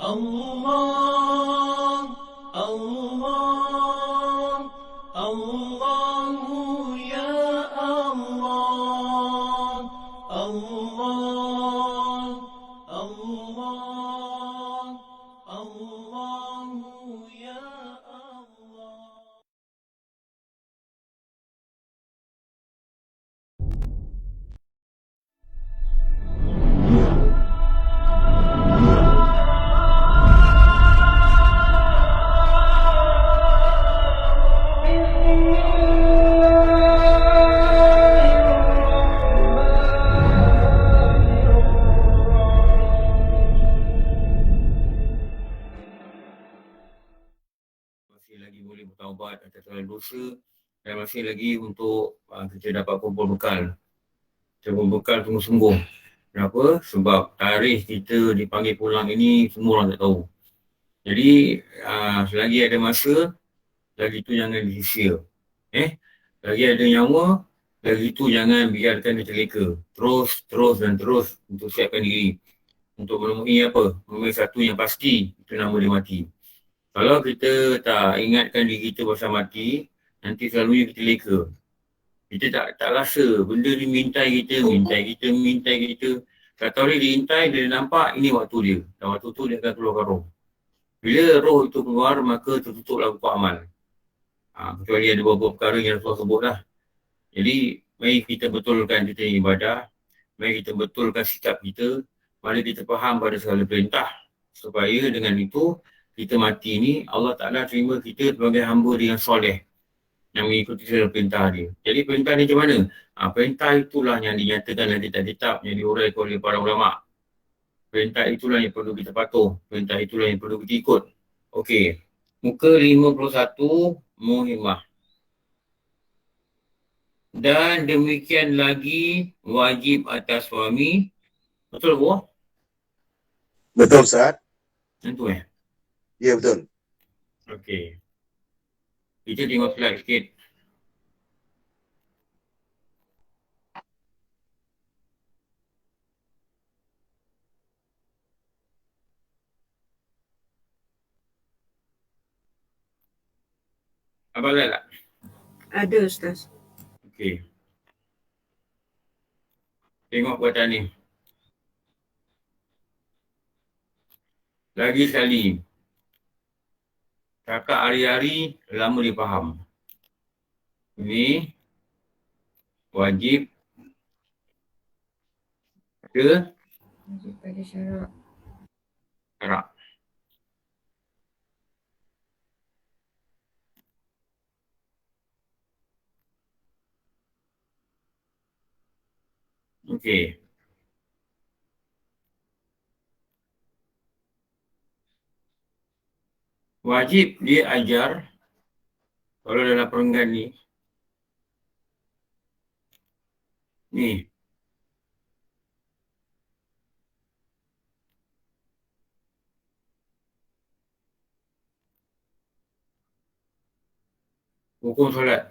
الله الله الله يا الله الله الله الله يا الله. Masih lagi boleh bertaubat atas segala dosa dan masih lagi untuk kita dapat kumpul bekal. Kita kumpul bekal sungguh-sungguh. Kenapa? Sebab tarikh kita dipanggil pulang ini semua orang tak tahu. Jadi selagi ada masa, lagi tu jangan disia. Lagi ada nyawa, lagi tu jangan biarkan dia terleka. Terus dan terus untuk siapkan diri. Untuk menemui apa? Menemui satu yang pasti, itu nama dia mati. Kalau kita tak ingatkan diri kita pasal mati, nanti selalunya kita leka. Kita tak rasa benda ni mintai kita. Satu hari dia intai, dia nampak ini waktu dia. Dan waktu tu dia akan keluarkan roh. Bila roh itu keluar, maka tertutuplah buku amal. Kecuali ada beberapa perkara yang Rasulullah sebut lah. Jadi, mari kita betulkan kita ibadah. Mari kita betulkan sikap kita. Mari kita faham pada segala perintah. Supaya dengan itu, kita mati ni, Allah Ta'ala terima kita sebagai hamba dia yang soleh. Yang mengikuti segala perintah dia. Jadi perintah ni macam mana? Perintah itulah yang dinyatakan dalam kitab-kitab yang diuraikan oleh para ulama'. Perintah itulah yang perlu kita patuh. Perintah itulah yang perlu kita ikut. Okey. Muka 51, Muhimmah. Dan demikian lagi wajib atas suami. Betul bu? Betul Ustaz? Tentu Ya betul. Okey. Kita tengok slide sikit. Abang lihat tak? Ada Ustaz. Okey. Tengok perkataan ni. Lagi sekali. Kakak hari-hari lama dia faham. Ini wajib Pada syarak. syarak. Okey. Wajib dia ajar kalau dalam perenggan ni. Ni. Hukum solat.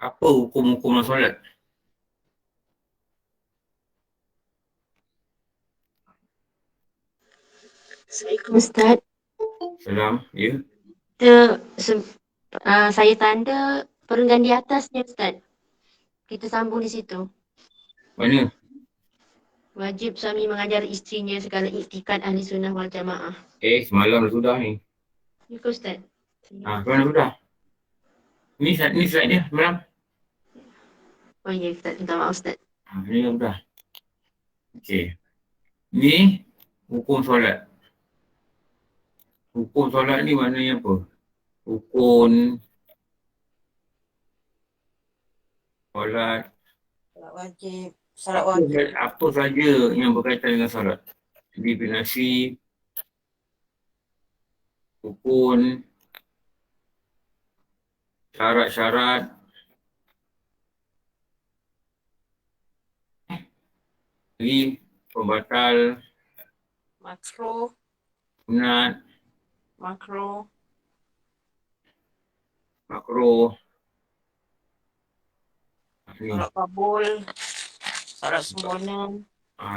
Apa hukum-hukum solat? Assalamualaikum Ustaz. Salam. Ya. Saya tanda perenggan di atasnya Ustaz. Kita sambung di situ. Mana? Wajib suami mengajar isterinya segala iktikad ahli sunnah wal jamaah. Semalam dah sudah ni. Ya ke Ustaz? Semalam dah sudah. Ni slide dia semalam. Oh ya Ustaz, minta maaf Ustaz. Ni dah sudah. Okey. Ni hukum solat. Hukum solat ni maknanya apa? Hukum solat. Wajib. Salat wajib. Apa saja yang berkaitan dengan solat. Definisi, hukum, syarat-syarat, lagi pembatal, Makruh. sunat, Makruh. makruh. Ni. Syarat kabul. Syarat sempurna.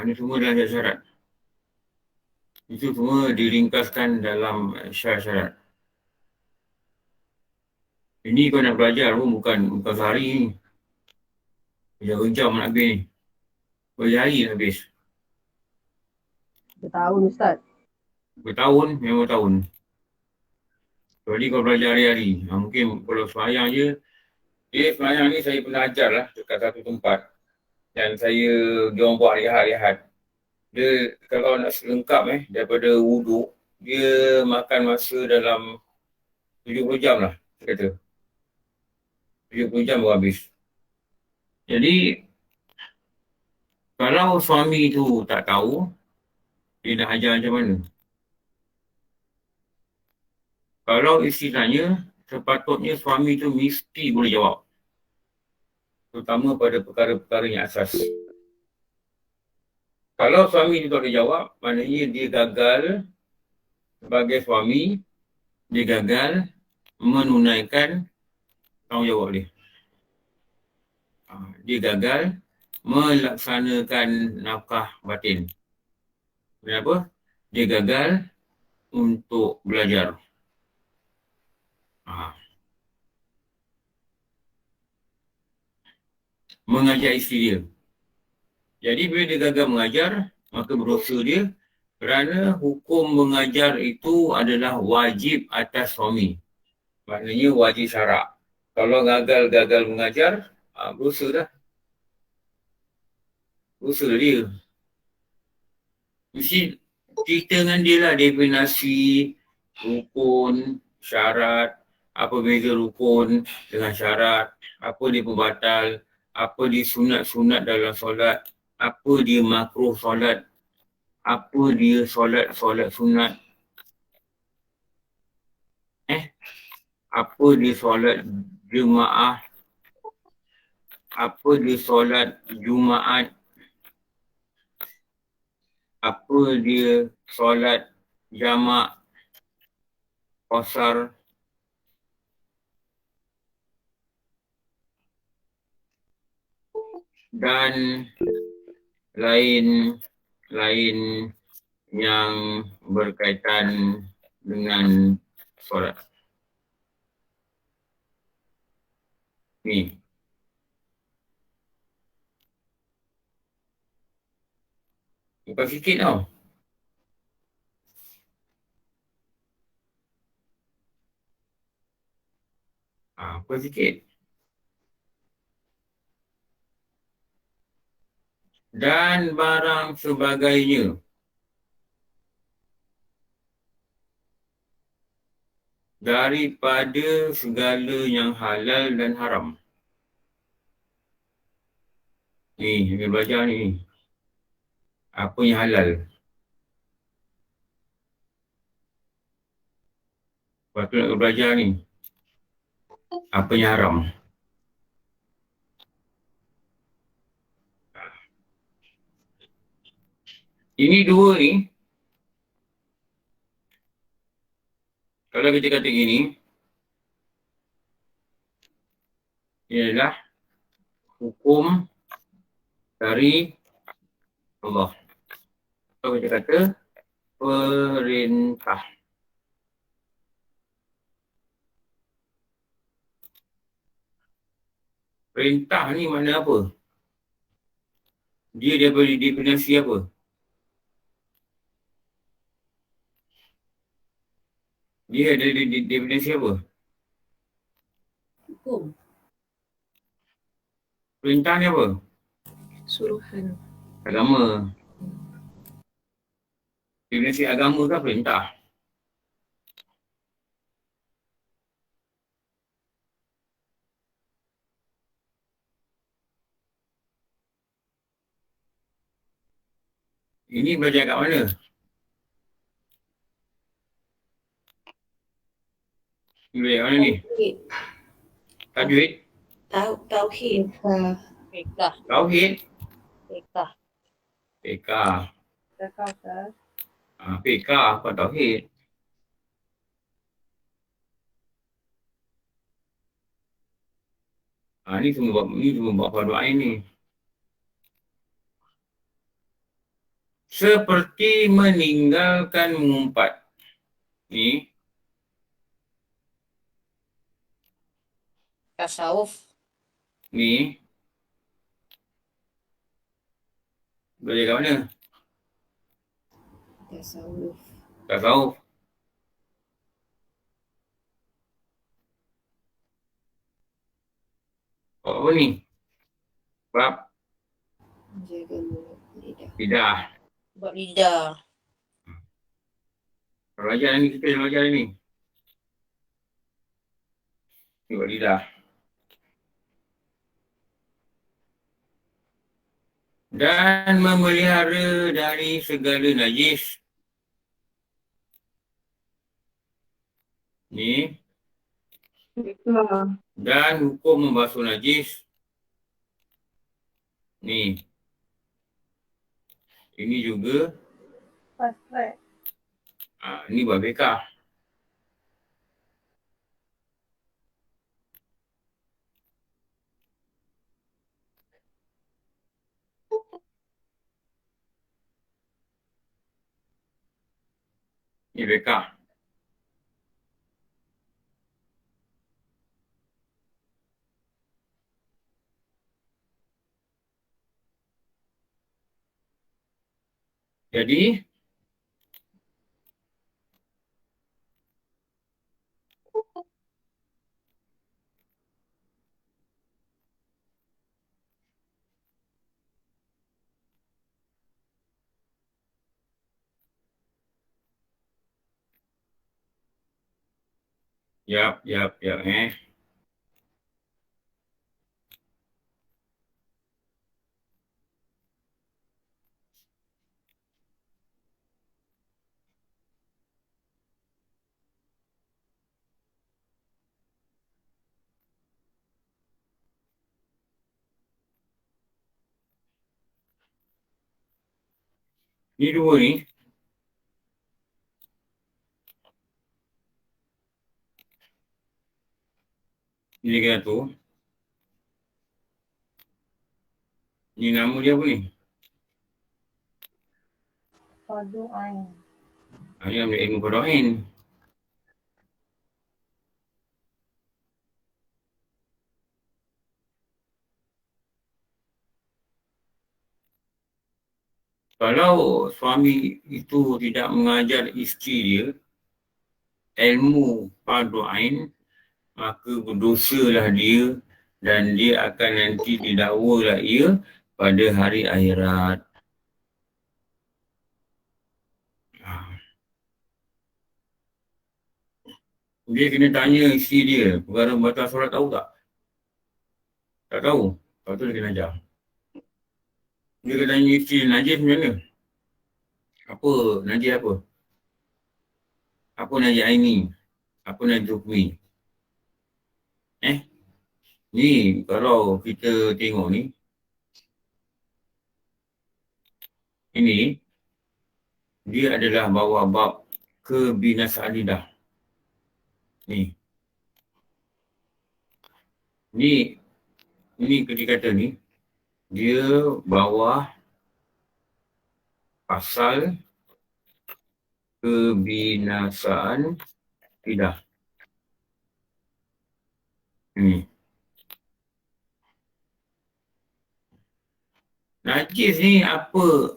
Ni semua dah ada syarat. Itu semua diringkaskan dalam syarat-syarat. Ini kau nak belajar pun bukan sehari ni. Berapa jam nak habis ni. Berhari nak habis. Bertahun Ustaz. Bertahun, memang tahun. Jadi kau belajar hari-hari. Mungkin kalau semayang je. Semayang ni saya pernah ajar lah dekat satu tempat. Dan dia orang buat rehat-rehat. Dia kalau nak selengkap daripada wuduk, dia makan masa dalam 70 jam lah, dia kata. 70 jam baru habis. Jadi, kalau suami tu tak tahu, dia nak ajar macam mana? Kalau isteri tanya, sepatutnya suami tu mesti boleh jawab. Terutama pada perkara-perkara yang asas. Kalau suami tu tak boleh jawab, maknanya dia gagal sebagai suami, dia gagal menunaikan tanggungjawab dia. Dia gagal melaksanakan nafkah batin. Kenapa? Dia gagal untuk belajar. Mengajar isteri dia. Jadi bila dia gagal mengajar, maka berdosa dia kerana hukum mengajar itu adalah wajib atas suami. Maknanya wajib syarak. Kalau gagal mengajar, berdosa dah. Dosa dia. Mesti cerita dengan dia lah definisi rukun, syarat, apa beza rukun dengan syarat, apa dia pembatal, apa dia sunat-sunat dalam solat, apa dia makruh solat, apa dia solat sunat, apa dia solat jemaah, apa dia solat Jumaat, apa dia solat jamak, qasar, dan lain yang berkaitan dengan solat. Ni. Bukan sikit tau. Bukan sikit. Dan barang sebagainya. Daripada segala yang halal dan haram. Ni, kita belajar ni. Apa yang halal. Lepas tu nak belajar ni. Apa yang haram. Ini dua ni. Kalau kita kata gini. Ialah hukum dari Allah. Kalau kita kata perintah. Perintah ni makna apa? Dia daripada definisi apa? Dia ada definisi apa? Hukum. Perintah ni apa? Suruhan. Agama. Definisi agama kan perintah. Ini belajar kat mana? Ini belajar kat mana ni? Tajwid? Tauhid. Fiqah. Tauhid? Fiqah. Fiqah. Ustaz. Fiqah apa tauhid? Ni semua bab fardu ain ni. Seperti meninggalkan mengumpat. Ni Tasawuf. ni boleh kat mana? Tasawuf. Tasawuf. Apa ni? Bab Jaga mulut lidah. lidah. Bab lidah. Belajar ni, kita belajar ni. Ni bab lidah. Dan memelihara dari segala najis. Ni. Dan hukum membasuh najis. Ni. Ini juga. Ni bab fiqah. Ni fiqah. Jadi, yap. Ni dua ni. Ni kena tu. Ni nama dia apa ni? Fardu ain. Ni ambil ilmu fardu ain. Kalau suami itu tidak mengajar isteri dia ilmu fardu ain, maka berdosalah dia dan dia akan nanti didakwalah ia pada hari akhirat. Dia kena tanya isteri dia, perkara batal solat tahu tak? Tak tahu. Lepas tu dia kena ajar. Dia kena tanya isteri dia, najis macam mana? Apa? Najis apa? Apa najis aini? Apa najis hukmi? Ni kalau kita tengok ni, ini dia adalah bawah bab kebinasaan lidah. Ni ketika kata ni, dia bawah pasal kebinasaan lidah. Ni. Najis ni apa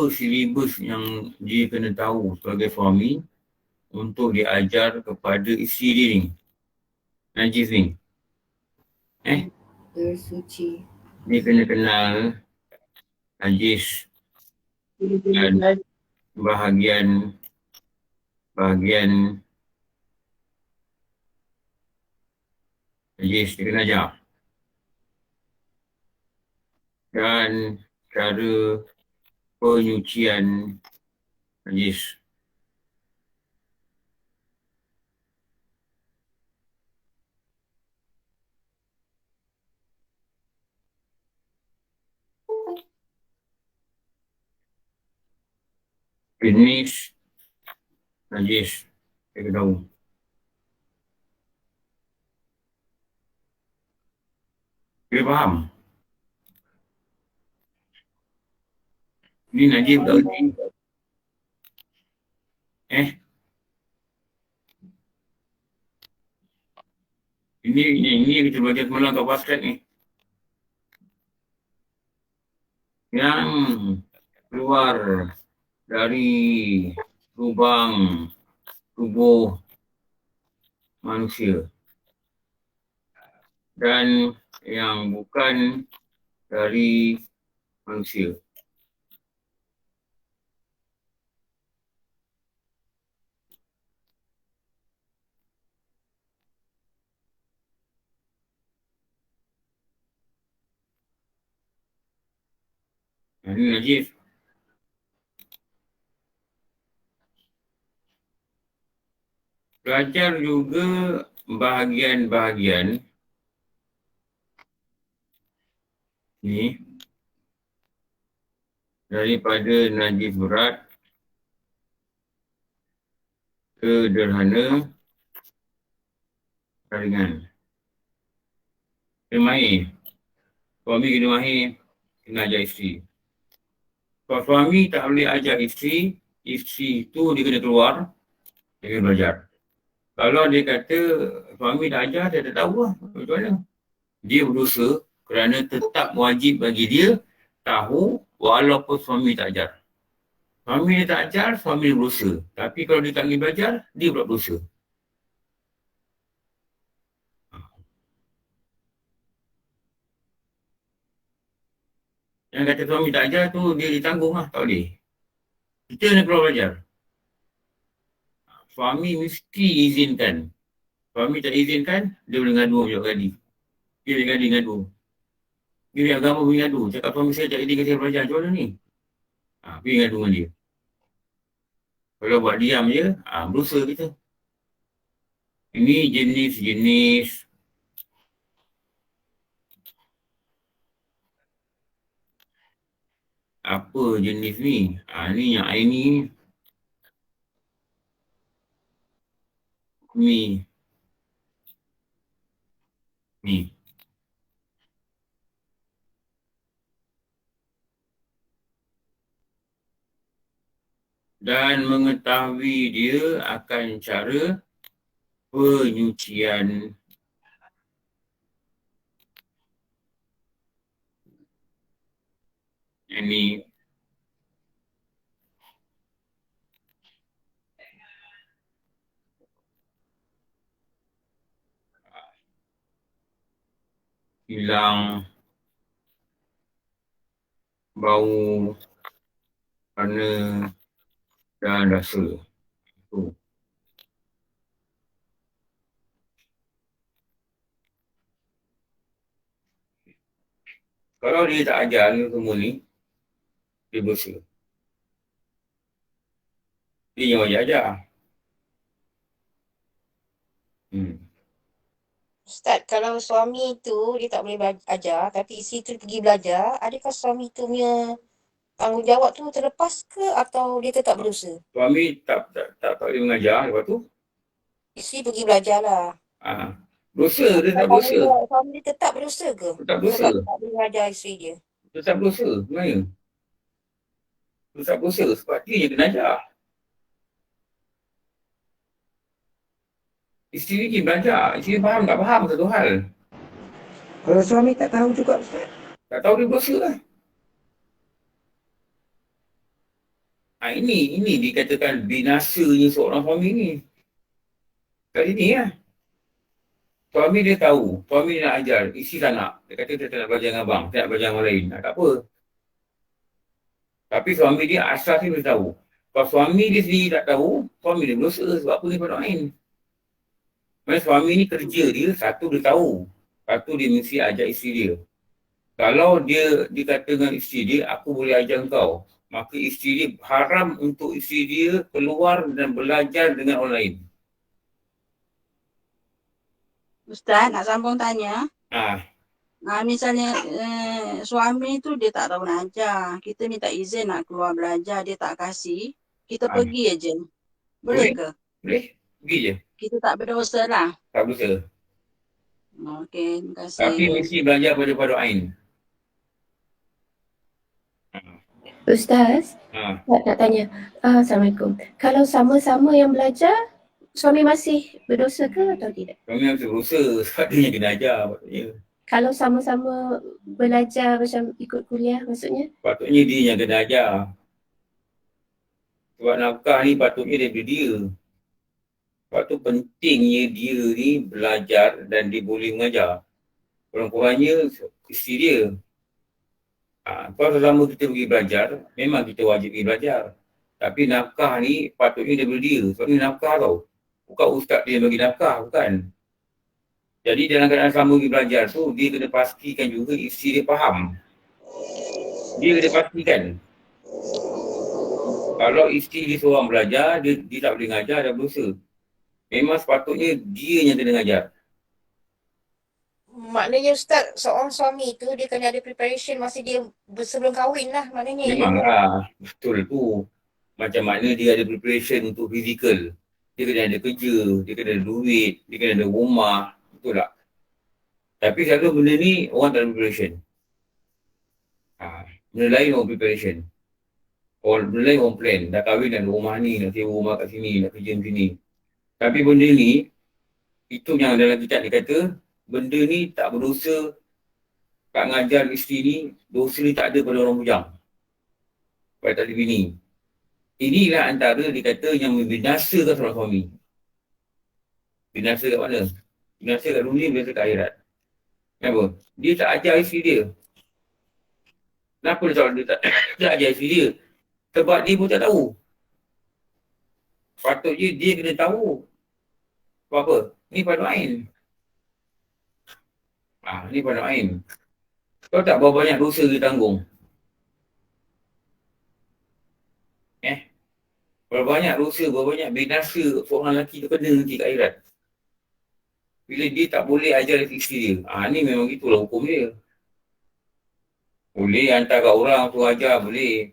silibus yang dia kena tahu sebagai suami untuk diajar kepada isteri dia ni? Najis ni. Bersuci. Dia kena kenal najis dan bahagian najis dia kena ajar. Dan cara penyucian najis. Jenis najis dia kena tahu. Boleh faham? Ni Najib tak erti. Ini kita belajar semalam kat basket ni. Yang keluar dari lubang tubuh manusia. Dan yang bukan dari manusia. Ini Najib. Belajar juga bahagian-bahagian ni daripada najis berat ke sederhana ke ringan. Kena mahir. Suami kena mahir, kena ajar isteri. Kalau suami tak boleh ajar isteri tu dia kena keluar, dia kena belajar. Kalau dia kata suami dah ajar, dia tak tahu lah macam mana. Dia berdosa kerana tetap wajib bagi dia tahu walaupun suami tak ajar. Suami dia tak ajar, suami dia berdosa. Tapi kalau dia tak ingin belajar, dia pula berdosa. Yang kata suami tak ajar tu, dia ditanggung lah, tak boleh. Kita kena keluar belajar. Suami mesti izinkan. Suami tak izinkan, dia boleh ngadu macam tadi. Dia boleh ngadu. Dia boleh agama boleh ngadu. Cakap suami saya tak izinkan saya belajar, macam mana ni? Pergi ngadu dengan dia. Kalau buat diam je, berdosa kita. Ini jenis-jenis apa jenis ni? Ni yang air ni. Ni. Dan mengetahui dia akan cara penyucian ini hilang bau, warna dan rasa. Tu. Kalau dia tak ajar ni semua ni, dia berdosa. Dia yang wajib ajar. Ustaz, kalau suami tu dia tak boleh ajar tapi isteri tu pergi belajar, adakah suami tu punya tanggungjawab tu terlepas ke atau dia tetap berdosa? Suami tak boleh mengajar, lepas tu Isteri pergi belajar lah. dosa, dia tak berdosa. Suami dia tetap berdosa ke? Tetap berdosa. Sebab tak boleh mengajar isteri dia. Tetap berdosa sebenarnya. Tetap berdosa sebab dia je kena ajar. Isteri ni belajar, isteri faham tak faham satu hal. Kalau suami tak tahu juga Ustaz. Tak tahu dia berdosa lah. Ini dikatakan binasanya seorang suami ni. Kali ni lah. Suami dia tahu, suami dia nak ajar, isteri tak nak. Dia kata dia tak nak belajar dengan abang, tak nak belajar dengan orang lain. Tak apa. Tapi suami dia asal dia tahu. Kalau suami dia sendiri tak tahu, suami dia berdosa sebab apa ni pada lain. Maksudnya suami ni kerja dia, satu dia tahu. Satu dia mesti ajar isteri dia. Kalau dia kata dengan isteri dia, aku boleh ajar kau. Maka isteri dia haram untuk isteri dia keluar dan belajar dengan orang lain. Ustaz, nak sambung tanya. Misalnya suami tu dia tak tahu nak ajar. Kita minta izin nak keluar belajar, dia tak kasih. Kita pergi aja. Boleh ke? Boleh, pergi je. Kita tak berdosa lah. Tak berdosa. Okey, terima Tapi kasih. mesti belajar pada fardu ain. Ustaz, Ha. nak tanya. Assalamualaikum. Kalau sama-sama yang belajar, suami masih berdosa ke atau tidak? Kami harus berusaha sebab dia yang kena ajar patutnya. Kalau sama-sama belajar macam ikut kuliah maksudnya? Patutnya dia yang kena ajar. Sebab nafkah ni patutnya daripada dia. Sebab tu pentingnya dia ni belajar dan dia boleh mengajar. Kurang-kurangnya isteri dia. Kalau selama kita pergi belajar, memang kita wajib pergi belajar. Tapi nafkah ni patutnya daripada dia. Sebab ni nafkah tau. Bukan ustaz dia bagi nafkah, bukan. Jadi dalam keadaan selama pergi belajar tu, dia kena pastikan juga isteri dia faham. Dia kena pastikan. Kalau isteri dia seorang belajar, dia tak boleh ngajar, dah berdosa. Memang sepatutnya dia yang kena ngajar. Maknanya Ustaz, seorang suami tu dia kena ada preparation masa dia sebelum kahwin lah maknanya. Memanglah, betul tu. Macam mana dia ada preparation untuk fizikal. Dia kena ada kerja, dia kena ada duit, dia kena ada rumah. Betul tak? Tapi selalu benda ni orang tak ada preparation. Benda lain orang preparation. Benda lain orang plan. Dah kahwin nak ada rumah ni, nak sewa rumah kat sini, nak kerja di sini. Tapi benda ni, itu yang dalam kitab dia kata, benda ni tak berdosa. Kak ngajar isteri ni, dosa ni tak ada pada orang bujang. Pada tak ada bini. Inilah antara dia kata yang membinasakan seorang suami. Binasa kat mana? Binasa kat dunia, binasa kat akhirat. Kenapa? Dia tak ajar isteri dia. Kenapa dia tak ajar isteri dia? Sebab dia pun tak tahu. Patutnya dia kena tahu. Sebab apa? Ni fardu ain. Ni fardu ain. Kau tak berapa banyak dosa dia tanggung? Berapa banyak dosa, berapa banyak binasa seorang lelaki tu kena nanti kat akhirat. Bila dia tak boleh ajar isteri dia. Ni memang gitulah hukum dia. Boleh hantar kat orang tu ajar, boleh.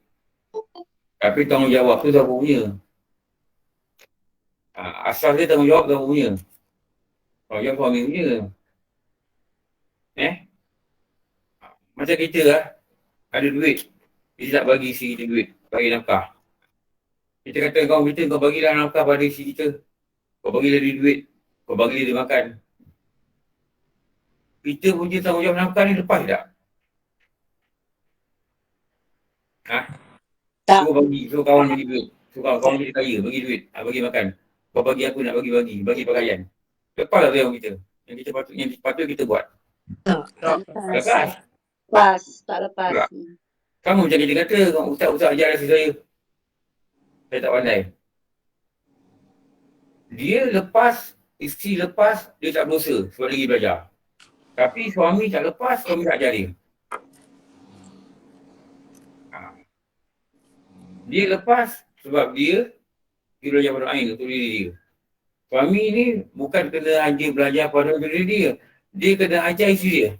Tapi tanggungjawab tu siapa punya? Asal dia tanggungjawab siapa punya? Tanggungjawab suami punya. Macam kita lah, ada duit. Kita tak bagi isteri kita duit, bagi nafkah. Kita kata kawan kita, kau bagilah nafkah pada isteri kita. Kau bagilah dia duit. Kau bagilah dia makan. Kita punya tanggungjawab nafkah ni lepas tak? Tak. Kau bagi, so kawan bagi duit. So kawan kita kaya, bagi duit, bagi makan. Kau bagi aku nak bagi pakaian. Lepas lah tanggung kita. Yang patut kita buat. Tak Lepas. tak lepas. Tak. Kamu macam kita kata, ustaz ajar isteri saya. Saya tak pandai. Dia lepas, isteri lepas, dia tak berdosa sebab dia pergi belajar. Tapi suami tak lepas, suami tak ajar dia. Dia lepas sebab dia belajar pada ain untuk diri dia. Suami ni bukan kena ajar belajar pada diri dia. Dia kena ajar isteri dia.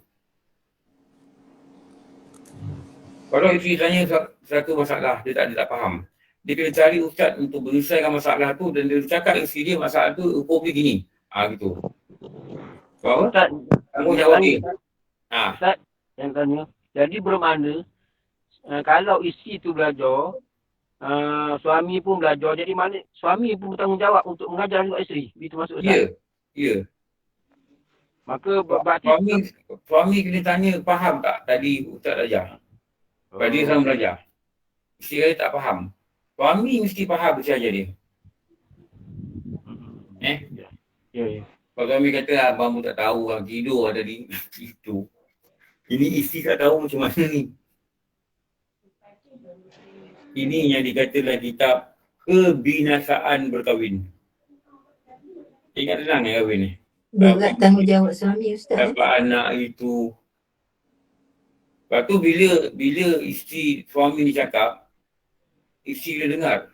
Kalau isteri tanya satu masalah, dia tak faham. Dia kena cari ustaz untuk menyelesaikan masalah tu dan dia cakap isteri dia masalah tu hukum dia gini. Gitu. Faham? Ustaz, Aku jawab dia. Ustaz yang tanya. Jadi bermakna kalau isteri tu belajar, suami pun belajar, jadi mana suami pun bertanggungjawab untuk mengajar juga isteri. Itu maksud Ustaz. Ya. Maka berarti suami kena tanya faham tak tadi ustaz ajar. Sebab dia sama belajar. Isteri dia tak faham. Suami mesti faham mesti ajar dia. Ya. Kalau suami kata abang pun tak tahu lah, tidur ada di situ. Ini isteri tak tahu macam mana ni. Ini yang dikatakan kitab kebinasaan berkahwin. Ingat tenang kahwin ni. Berat tanggungjawab suami ustaz. Dapat anak itu. Lepas tu bila isteri suami ni cakap, isteri dia dengar.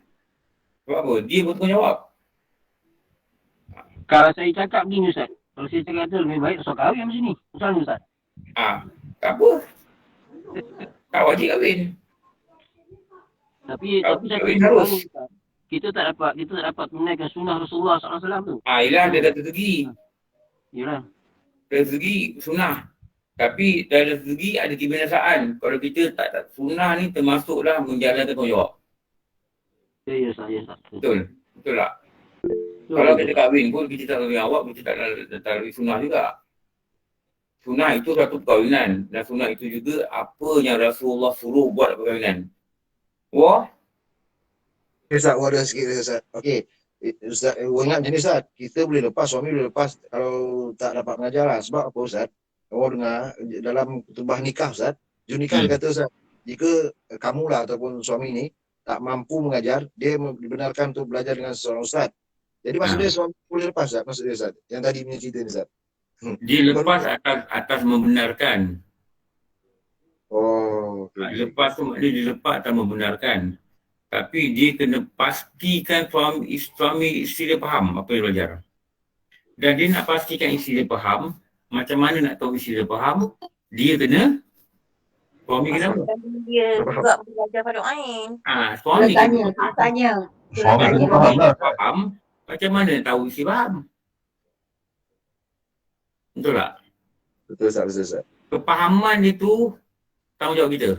Sebab apa? Dia bertanggungjawab. kalau saya cakap begini Ustaz, kalau saya cakap tu lebih baik Ustaz kahwin macam ni. Misalnya Ustaz. Tak apa. Tak wajib kahwin. Tapi saya kahwin harus. Ustaz, kita tak dapat menunaikan sunnah Rasulullah SAW tu. Yelah dia dah tertegi. Yalah. dari segi sunnah. Tapi dari segi ada kebiasaan. Kalau kita tak sunnah ni termasuklah menjalankan tanggungjawab. Ya, Ustaz. Ya, Ustaz. Betul? Betul tak? Betul. Kalau kita kahwin pun kita tak kahwin awak, kita tak lalui sunnah juga. Sunnah itu satu perkahwinan. Dan sunnah itu juga apa yang Rasulullah suruh buat perkahwinan. Wah, Ustaz, wadah sikit Ustaz. Okey. Ustaz, ingat macam ni Ustaz. Kita boleh lepas, suami boleh lepas kalau tak dapat mengajar lah. Sebab apa Ustaz? Orang dengar dalam khutbah nikah Ustaz. Juru nikah dia kata Ustaz, jika kamu lah ataupun suami ni tak mampu mengajar, dia dibenarkan untuk belajar dengan seorang Ustaz. Jadi maksud dia suami boleh lepas Ustaz? Maksud dia Ustaz? Yang tadi punya cerita ni Ustaz. dia lepas atas membenarkan. Oh, okay. Lepas tu maknanya dia lepas atas membenarkan. Tapi dia kena pastikan suami isteri dia faham apa yang dia belajar. Dan dia nak pastikan isteri dia faham. Macam mana nak tahu isteri dia faham? Dia kena suami kena apa? Dia juga belajar pada Ain. Suami Tanya. Suami kena faham. Macam mana tahu isteri faham? Betul tak? Betul Ustaz. Kepahaman dia tu tanggungjawab kita.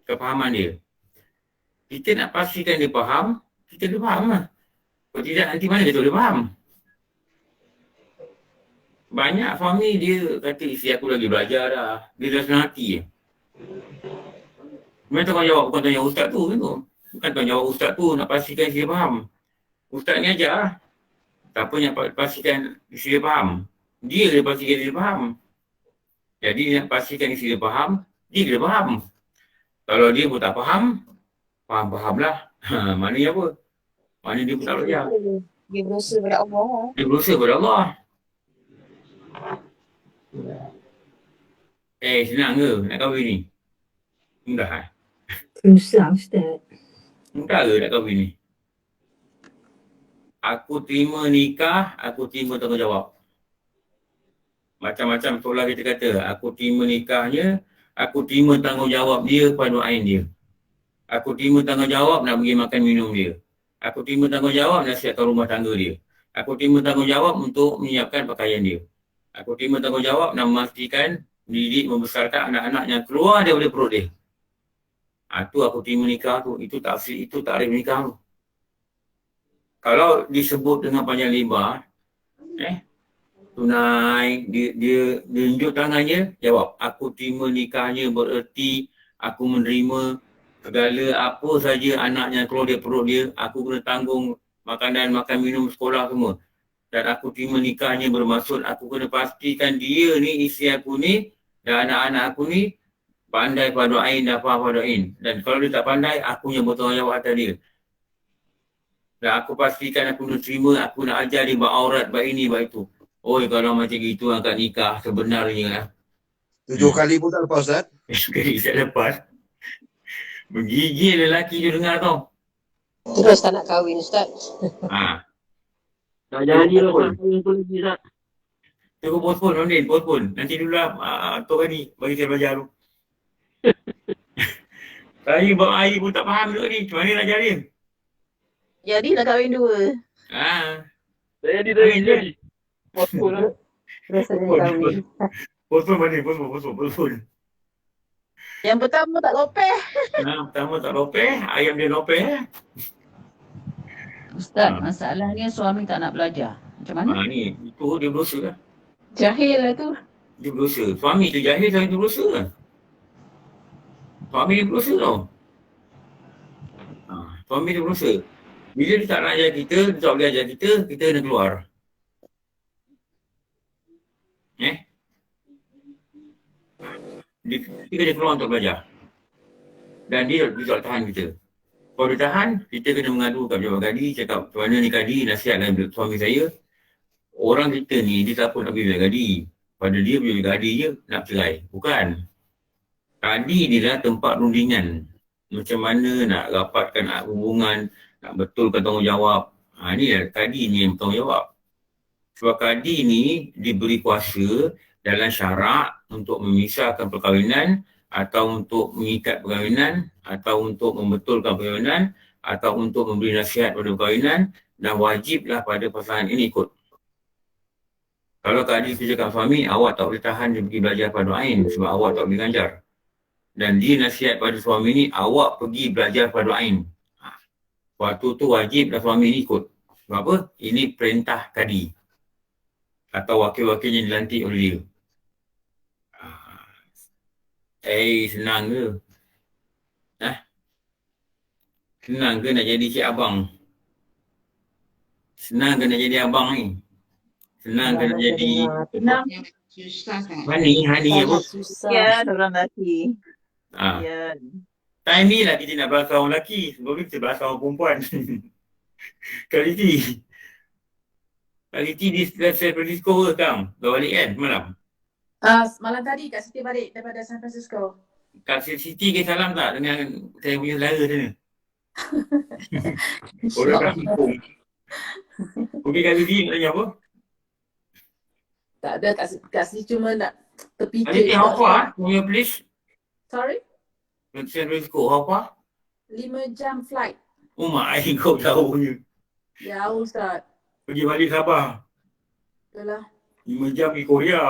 Kepahaman dia. Kita nak pastikan dia faham, kita dia faham lah. Kalau tidak, nanti mana dia boleh faham? Banyak suami dia kata isteri aku lagi belajar dah. Dia dah senang hati je. Memang tanggungjawab bukan tanggungjawab ustaz tu. Bukan tanggungjawab ustaz tu nak pastikan isteri dia faham. Ustaz ni ajar lah. Tak apa yang pastikan isteri dia faham. Dia kena pastikan isteri dia faham. Jadi dia nak pastikan isteri dia faham, dia kena faham. Kalau dia pun tak faham, faham lah. Maknanya apa? Maknanya dia pun tak belajar. Dia berusaha pada Allah. Dia berusaha pada Allah. Senang ke nak kahwin ni? Mudah. Susah Ustaz. Mudah ke nak kahwin ni? Aku terima nikah, aku terima tanggungjawab. Macam-macam soalan kita kata, aku terima nikahnya, aku terima tanggungjawab dia pada ain dia. Aku terima tanggungjawab nak pergi makan minum dia. Aku terima tanggungjawab nak siapkan rumah tangga dia. Aku terima tanggungjawab untuk menyiapkan pakaian dia. Aku terima tanggungjawab nak memastikan didik membesarkan anak-anak yang keluar daripada perut dia. Itu aku terima nikah tu. Itu takrif nikah tu. Kalau disebut dengan panjang lebar, tunai, dia tunjuk tangannya, jawab, aku terima nikahnya bererti aku menerima segala apa saja anaknya keluar dari perut dia, aku kena tanggung makanan, makan minum, sekolah semua. Dan aku terima nikahnya bermaksud aku kena pastikan dia ni, isteri aku ni dan anak-anak aku ni pandai pada ain dan faham pada ain. Dan kalau dia tak pandai, aku yang bertanggungjawab atas dia. Dan aku pastikan aku nak terima, aku nak ajar dia buat aurat, buat ini, buat itu. Kalau macam itu angkat nikah sebenarnya lah. 7 kali pun tak lepas Ustaz. Sekali tak lepas. Bergigil lelaki dia dengar tau. Terus tak nak kahwin Ustaz. Tak jadi lah Ustaz. Kahwin tu lagi Ustaz. Tunggu postpone, postpone. Nanti dulu lah, Tok Hadi bagi saya belajar tu. Saya buat air pun tak faham juga ni. Macam mana nak ajarin? Jadilah kahwin dua. Jadi. Terus ada kahwin. Postpone mana? Postpone. Yang pertama tak lopeh. Pertama tak lopeh, ayam dia lopeh. Ustaz, masalahnya suami tak nak belajar. Macam mana? Itu dia berdosa lah. Jahil lah tu. Dia berdosa. Suami tu jahil, suami tu berdosa lah. Suami dia berdosa tau. Suami dia berdosa. Bila dia tak nak ajar kita, dia tak boleh ajar kita, kita kena keluar. Dia kena keluar untuk belajar. Dan dia tak tahan kita. Kalau dia tahan, kita kena mengadu kat pejabat kadi, cakap macam mana ni kadi, nasihatkan suami saya. Orang kita ni, dia tak apa nak pergi bilik kadi. Pada dia pergi bilik kadi je, nak cerai. Bukan. Kadi ni lah tempat rundingan. Macam mana nak rapatkan hubungan, nak betulkan tanggungjawab. Ni lah kadi ni yang bertanggungjawab. Sebab kadi ni diberi kuasa dalam syarak untuk memisahkan perkahwinan atau untuk mengikat perkahwinan atau untuk membetulkan perkahwinan atau untuk memberi nasihat pada perkahwinan dan wajiblah pada pasangan ini ikut. Kalau Kak Adi cakap suami, awak tak boleh tahan dia pergi belajar fardu ain sebab awak tak boleh ngajar. Dan dia nasihat pada suami ni, awak pergi belajar fardu ain. Waktu tu wajiblah suami ni ikut. Sebab apa? Ini perintah Kadi. Atau wakil-wakil yang dilantik oleh dia. Senang ke? Senang ke nak jadi cik abang? Senang ke nak jadi abang ni? Senang ke nak jadi... Senang. Susah kan? Hani apa? Ya, orang lelaki. Ah. Ya. Time ni lah kita nak bahas orang lelaki. Sebab kita bahas orang perempuan. Kak Riti di San Francisco ke Kang? Dah balik kan malam? Malam tadi Kak Siti balik daripada San Francisco. Kak Siti ke salam tak dengan saya punya saudara sana? Orang kampung. Okey Kak Riti nak tanya apa? Tak ada, Kak Siti cuma nak Kak terfikir. Riti how far from your place? Sorry? San Francisco how far? 5 jam flight. Oh my, kau tahu punya. Ya Ustaz. Pergi balik Sabah. Itulah. 5 jam pergi Korea.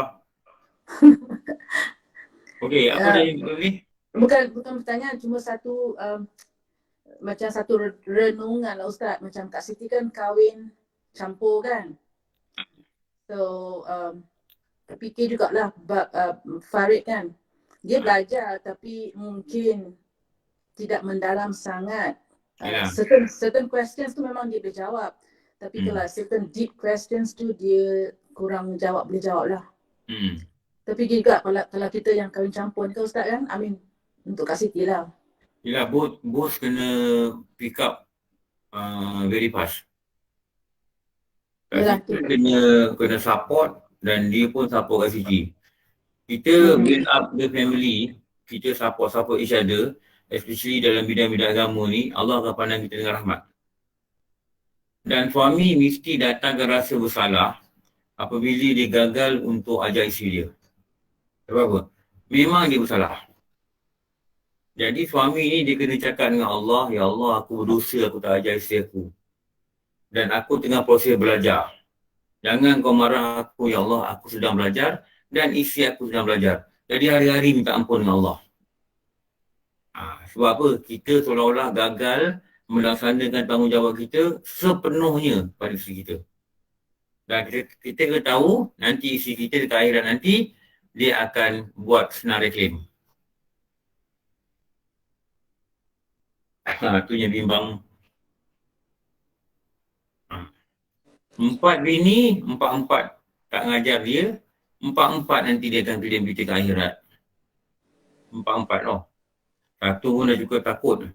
Okey, apa tadi ni? Bukan pertanyaan, cuma satu macam satu renungan lah Ustaz. Macam Kak Siti kan kahwin campur kan. So terfikir jugalah Farid kan. Dia belajar tapi mungkin tidak mendalam sangat. Certain questions tu memang dia boleh jawab. Tapi kalau certain deep questions tu dia kurang boleh jawab lah. Tapi juga kalau kita yang kahwin campur ni kan Ustaz kan, I mean untuk Kak Siti lah. Yelah, both kena pick up very fast. Kak Siti kena support dan dia pun support Kak Siti. Kita build up the family, kita support each other, especially dalam bidang-bidang agama ni, Allah akan pandang kita dengan rahmat. Dan suami mesti datangkan rasa bersalah apabila dia gagal untuk ajar isteri dia. Sebab apa? Memang dia bersalah. Jadi suami ni dia kena cakap dengan Allah, ya Allah aku berdosa aku tak ajar isteri aku. Dan aku tengah proses belajar. Jangan kau marah aku, ya Allah aku sedang belajar dan isteri aku sedang belajar. Jadi hari-hari minta ampun dengan Allah. Sebab apa? Kita seolah-olah gagal melaksanakan tanggungjawab kita sepenuhnya pada isteri kita. Dan kita kena tahu nanti isteri kita dekat akhirat nanti dia akan buat senarai klaim. Tu yang bimbang. 4 bini, 4 tak ngajar dia, 4 nanti dia akan klaim kita ke akhirat. 4 tau. Satu pun dah cukup takut.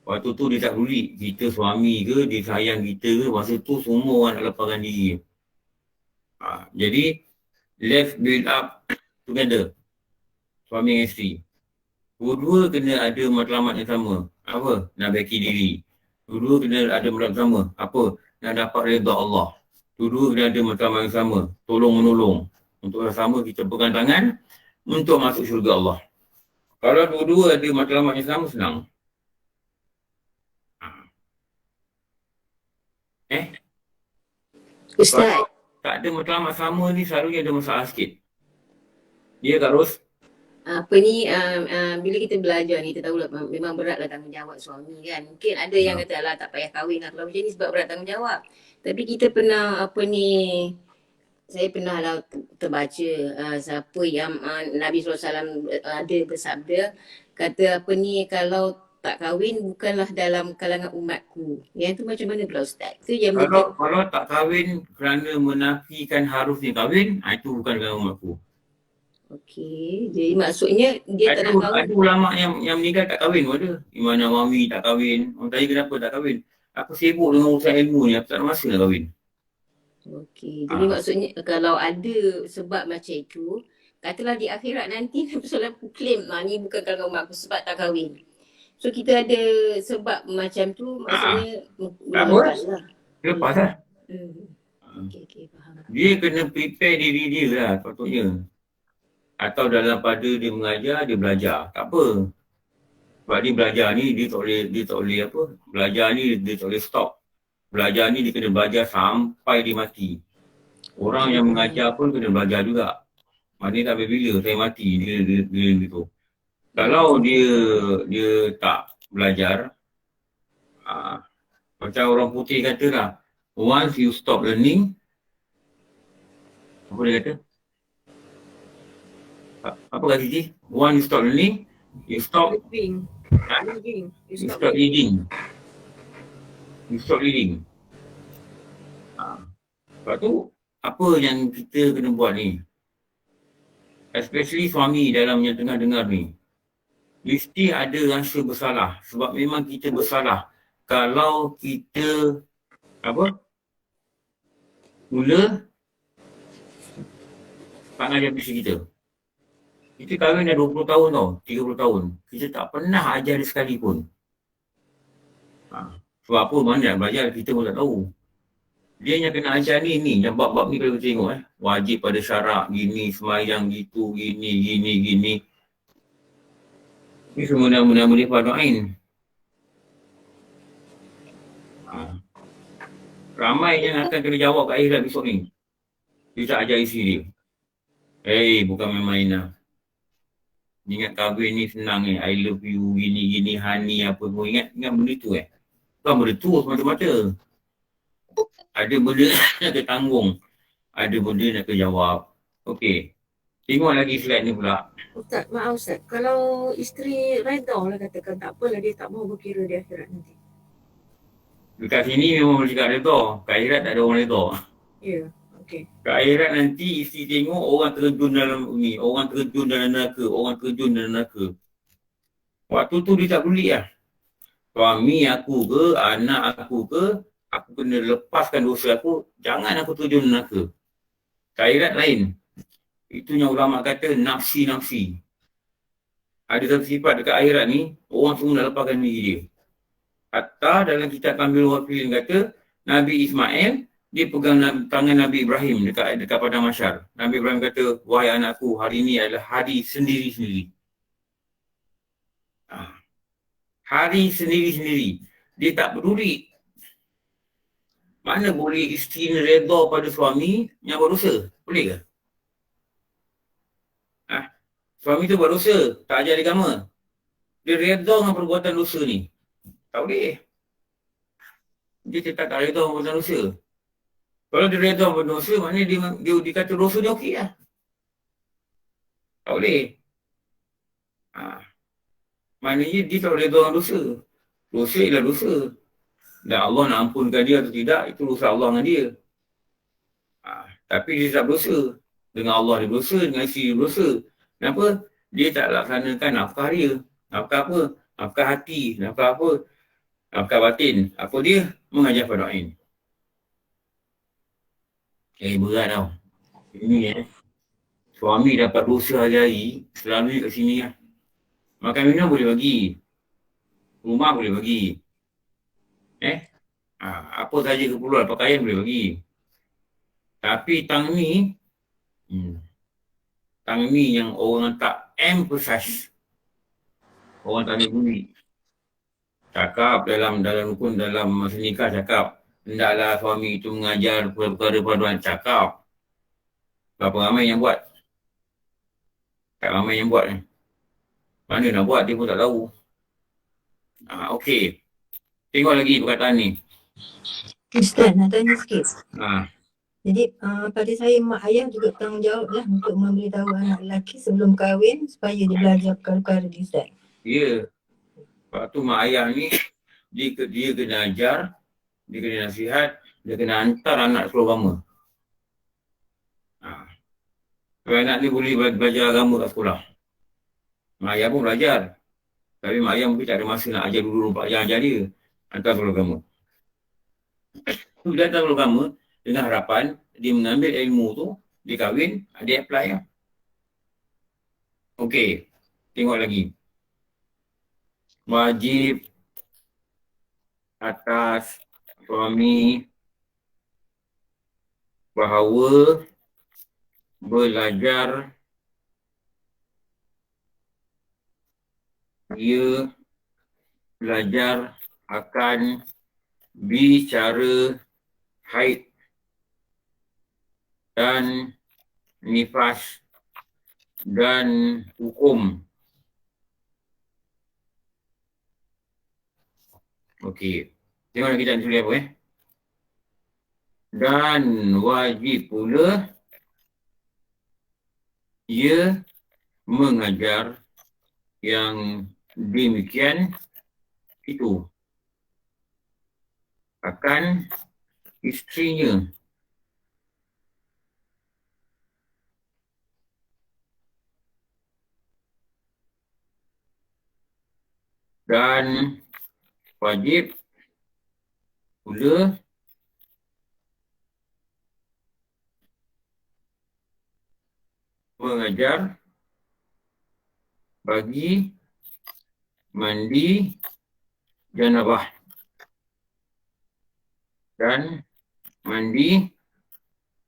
Waktu tu dia tak peduli kita suami ke, dia sayang kita ke, masa tu semua orang nak lepaskan diri. Jadi, let's build up together. Suami dan isteri. Dua-dua kena ada matlamat yang sama. Apa? Nak baiki diri. Dua-dua kena ada matlamat yang sama. Apa? Nak dapat redha Allah. Dua-dua kena ada matlamat yang sama. Tolong-menolong. Untuk sama kita pegang tangan untuk masuk syurga Allah. Kalau dua-dua ada matlamat yang sama, senang. Ustaz. Tak ada matlamat sama ni selalunya ada masalah sikit. Ya Kak Ros? Bila kita belajar ni kita tahulah memang beratlah tanggungjawab suami kan. Mungkin ada yang kata lah tak payah kahwin lah kalau macam ni sebab berat tanggungjawab. Tapi kita pernah saya pernah lah terbaca siapa yang Nabi SAW ada bersabda kata kalau tak kahwin bukanlah dalam kalangan umatku. Yang tu macam mana pula Ustaz? Itu yang kalau tak kahwin kerana menafikan harusnya kahwin, itu bukan dalam umatku. Okey, jadi maksudnya dia tak nak kahwin. Ada ulama yang meninggal tak kahwin pun ada. Imam Nawawi tak kahwin. Orang tanya kenapa tak kahwin? Aku sibuk dengan urusan ilmu ni, aku tak ada masa nak kahwin. Okey, jadi maksudnya kalau ada sebab macam itu, katalah di akhirat nanti Nabi SAW claim ni bukan kalangan umatku sebab tak kahwin. So kita ada sebab macam tu maksudnya tak boleh lah. Lepas lah. Okey, faham. Dia kena prepare diri dia lah patutnya. Atau dalam pada dia mengajar, dia belajar. Tak apa. Sebab dia belajar ni, dia tak boleh apa. Belajar ni dia tak boleh stop. Belajar ni dia kena belajar sampai dia mati. Orang yang mengajar pun kena belajar juga. Maknanya tak bila saya mati dia gitu. Kalau dia tak belajar, macam orang putih kata lah, once you stop learning, apa dia kata? Apa kata Siti? Once you stop learning, you stop Living. You stop leading. You stop leading. Sebab tu, apa yang kita kena buat ni? Especially suami dalam yang tengah dengar ni. Mesti ada rasa bersalah. Sebab memang kita bersalah. Kalau kita, mula tak ngajar isteri kita. Kita kahwin dah 20 tahun tau, 30 tahun. Kita tak pernah ajar dia sekali pun. Sebab apa, mana nak belajar, kita pun tak tahu. Dia yang kena ajar ni, yang bab-bab ni kalau kita tengok wajib pada syarak, gini, semayang gitu, gini. Ni semua nama-nama dia fardu ain. Ramai yang akan kena jawab kat akhirat besok ni. Dia tak ajar isteri dia. Bukan main-main lah. Ingat kahwin ni senang I love you, gini, honey, apa pun. Ingat benda tu Bukan benda tu semata-mata. Ada benda nak ketanggung. Ada benda nak kejawab. Okey. Tengok lagi slide ni pula. Ustaz, maaf Ustaz. Kalau isteri redha lah katakan tak apalah dia tak mahu berkira di akhirat nanti. Dekat sini memang boleh cakap redha. Kat akhirat tak ada orang redha. Ya, okey. Kat akhirat nanti isteri tengok orang terjun dalam ni. Orang terjun dalam neraka. Orang terjun dalam neraka. Waktu tu dia tak peduli lah. Suami aku ke, anak aku ke, aku kena lepaskan dosa aku, jangan aku terjun neraka. Akhirat lain. Itu yang ulama kata nafsi-nafsi. Ada satu sifat dekat akhirat ni, orang semua nak lepaskan diri dia. Hatta dalam kitab Kambil Wafil kata, Nabi Ismail, dia pegang tangan Nabi Ibrahim dekat padang mahsyar. Nabi Ibrahim kata, wahai anakku, hari ini adalah hari sendiri-sendiri. Hari sendiri-sendiri. Dia tak peduli. Mana boleh isteri redha pada suami yang berdosa? Boleh ke? Suami tu buat dosa, tak ajar agama. Dia redha dengan perbuatan dosa ni. Tak boleh. Dia tetap tak redha dengan perbuatan dosa. Kalau dia redha dengan dosa, maknanya dia kata dosa dia okey lah. Tak boleh. Maknanya dia tak redha dengan dosa. Dosa ialah dosa. Dan Allah nak ampunkan dia atau tidak, itu dosa Allah dengan dia. Tapi dia tak berdosa. Dengan Allah dia berdosa, dengan isteri dia berdosa. Kenapa? Dia tak laksanakan nafkah dia. Nafkah apa? Nafkah hati. Nafkah apa? Nafkah batin. Apa dia? Mengajar fardu ain. Berat tau. Ini suami dapat dosa hari-hari, selalu kat sini lah. Makan minum boleh bagi. Rumah boleh bagi. Apa saja keperluan pakaian boleh bagi. Tapi tang ni yang orang tak emphasize. Orang tak ambil budi. Cakap dalam rukun, dalam masa nikah cakap, hendaklah suami itu mengajar perkara fardu cakap. Berapa ramai yang buat? Tak ramai yang buat ni. Mana nak buat, dia pun tak tahu. Okey. Tengok lagi perkataan ni. Ustaz, nak tanya sikit. Jadi pada saya, mak ayah juga bertanggungjawab lah untuk memberitahu anak lelaki sebelum kahwin supaya dia belajar perkara-perkara dia, Ustaz. Ya. Sebab tu mak ayah ni, dia kena ajar, dia kena nasihat, dia kena hantar anak seluruh agama. Supaya anak ni boleh belajar agama kat sekolah. Mak ayah pun belajar. Tapi mak ayah mungkin tak ada masa nak ajar dulu 24 jam ajar dia. Hantar seluruh agama. Dia hantar seluruh agama dengan harapan dia mengambil ilmu tu, dia kahwin, dia apply lah. Okey. Tengok lagi. Wajib atas suami bahawa belajar dia belajar akan bicara haid dan nifas dan hukum. Okey. Tengok kita nak tulis apa Dan wajib pula ia mengajar yang demikian itu akan isterinya. Dan wajib pula mengajar bagi mandi janabah dan mandi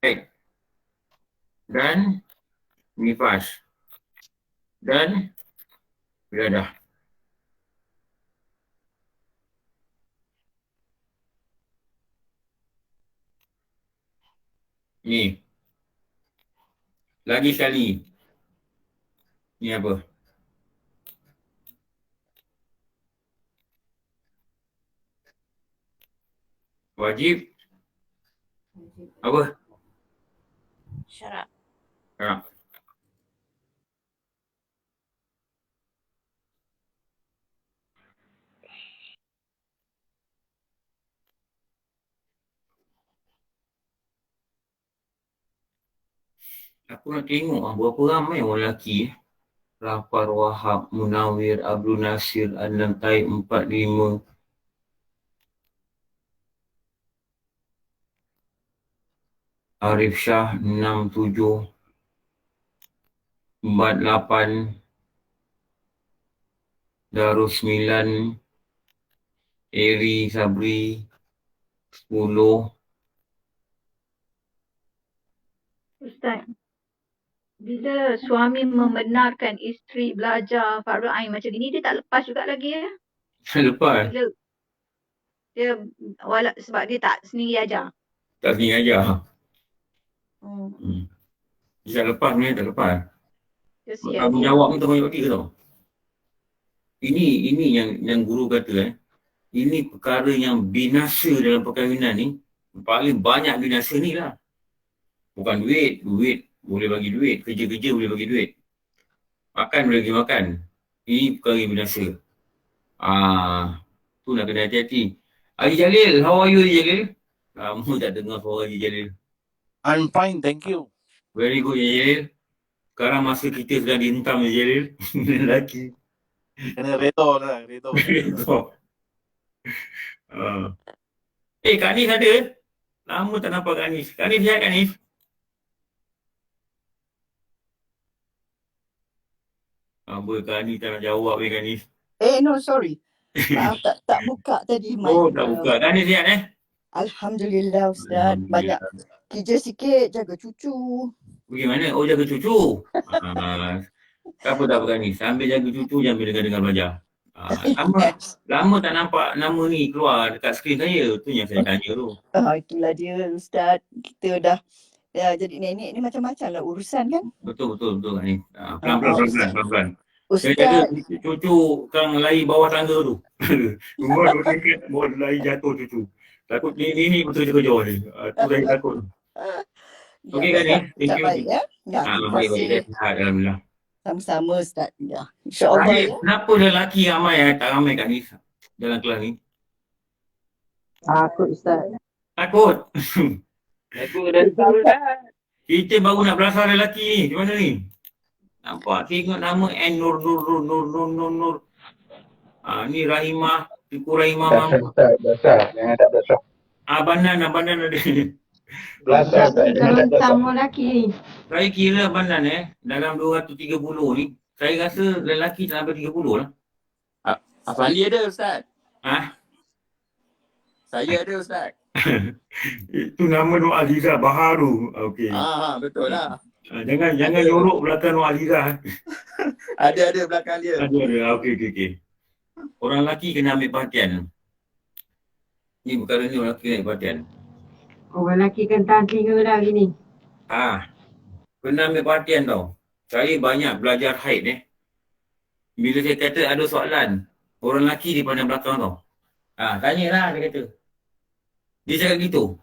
haid dan nifas dan wiladah. Ni. Lagi sekali. Ni apa? Wajib. Apa? Syarat. Syarat. Aku nak tengok berapa ramai orang lelaki. Rafar Wahab, Munawir, Abdul Nasir, Adnan Taib 45. Arif Shah 67. 48. Darus 9. Eri Sabri 10. Ustaz, bila suami membenarkan isteri belajar fardu ain macam ini, dia tak lepas juga lagi ya? Lepas. Bila dia sebab dia tak sendiri ajar. Tak sendiri ajar. Hmm. Dia tak lepas ni, tak lepas. Kesian. Tanggungjawab pun tanggungjawab dia tau. Ini yang guru kata ini perkara yang binasa dalam perkahwinan ni. Paling banyak binasa ni lah. Bukan duit boleh bagi duit, kerja boleh bagi duit. Makan boleh bagi makan. Ini perkara yang binasa. Tu nak kena hati-hati. Haji Jalil, how are you Haji Jalil? Lama tak dengar suara Haji Jalil. I'm fine, thank you. Very good Haji Jalil. Sekarang masa kita sedang dihentam Haji Jalil. Lelaki. Kena redha lah, redha. Kak Nis ada? Lama tak nampak Kak Nis. Kak Nis sihat Kak Nis? Kak Nis tak nak jawab Kak Nis. No, sorry. Maaf, tak buka tadi. Tak buka. Kak Nis sihat Alhamdulillah Ustaz. Banyak kerja sikit, jaga cucu. Pergi mana? Oh, jaga cucu. Tak apa Kak Nis. Sambil jaga cucu, jangan dengar belajar. Lama tak nampak nama ni keluar dekat skrin saya. Tu yang saya tanya tu. Itulah dia Ustaz. Kita dah jadi nenek ni macam-macam lah urusan kan. Betul Kak Nis. Pelan-pelan. Ustaz. Saya jaga cucu kang lari bawah tangga tu. Bawa lari jatuh cucu. Takut ni betul kerja ni. Tu saya takut. Okey Kak Nis. Thank you. Baik ya. Baik. Alhamdulillah. Sama-sama Ustaz. Ya. InsyaAllah ya. Kenapa lelaki ramai tak ramai Kak Nis dalam kelas ni? Takut Ustaz. Takut? Takut dan Ustaz. Kita baru nak belasah lelaki ni. Di mana ni? Nampak tengok nama Nur. Ni Rahimah. Tuku Rahimah Mahmud. Belasah. Jangan tak belasah. Abandan ada. Belasah. Kalau sama lelaki. Saya kira Abandan dalam 230 ni. Saya rasa lelaki tak sampai 30 lah. Afandi ada Ustaz. Saya ada Ustaz. Itu nama Nur Aziza Baharu. Okey. Betul lah. Jangan yorok belakang Nur Aziza. Ada belakang dia. Ada. Okey. Orang lelaki kena ambil perhatian. Ni perkara ni orang lelaki kena ambil perhatian. Orang lelaki kan tahan telinga dah hari ni. Kena ambil perhatian tau. Saya banyak belajar haid Bila saya kata ada soalan, orang lelaki di pandang belakang tau. Tanyalah dia kata. Dia cakap gitu.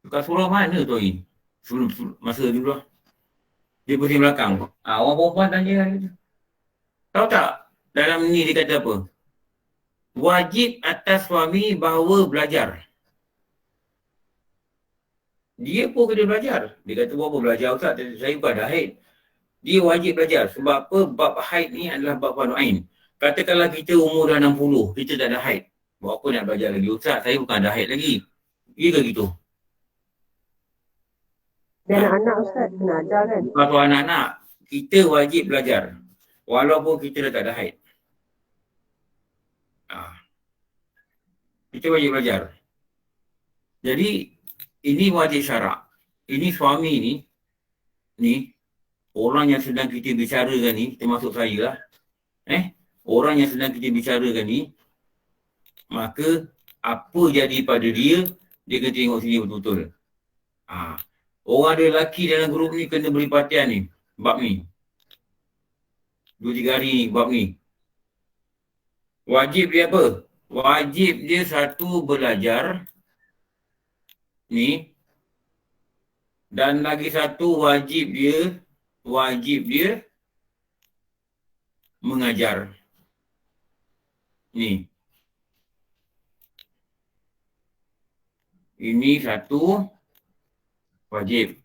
Kat surau mana tu ni? Sebelum masa dulu lah. Dia pusing belakang. Orang perempuan tanya lah gitu. Tahu tak? Dalam ni dia kata apa? Wajib atas suami bahawa belajar. Dia pun kena belajar. Dia kata, buat apa belajar Ustaz? Saya bukan ada haid. Dia wajib belajar. Sebab apa? Bab haid ni adalah bab fardu ain. Katakanlah kita umur dah 60, kita tak ada haid. Buat apa nak belajar lagi? Ustaz, saya bukan ada haid lagi. Iya ke gitu? Dan anak-anak Ustaz kena ajar kan? Kalau anak-anak, kita wajib belajar. Walaupun kita dah tak ada haid. Kita wajib belajar. Jadi, ini wajib syarak. Ini suami ni, orang yang sedang kita bicarakan ni, termasuk saya lah. Orang yang sedang kita bicarakan ni, maka apa jadi pada dia, dia kena tengok sini betul-betul. Orang ada lelaki dalam grup ni kena beri perhatian ni, bab ni. 2-3 hari ni, bab ni. Wajib dia apa? Wajib dia satu belajar ni, dan lagi satu wajib dia mengajar. Ni. Ini satu wajib.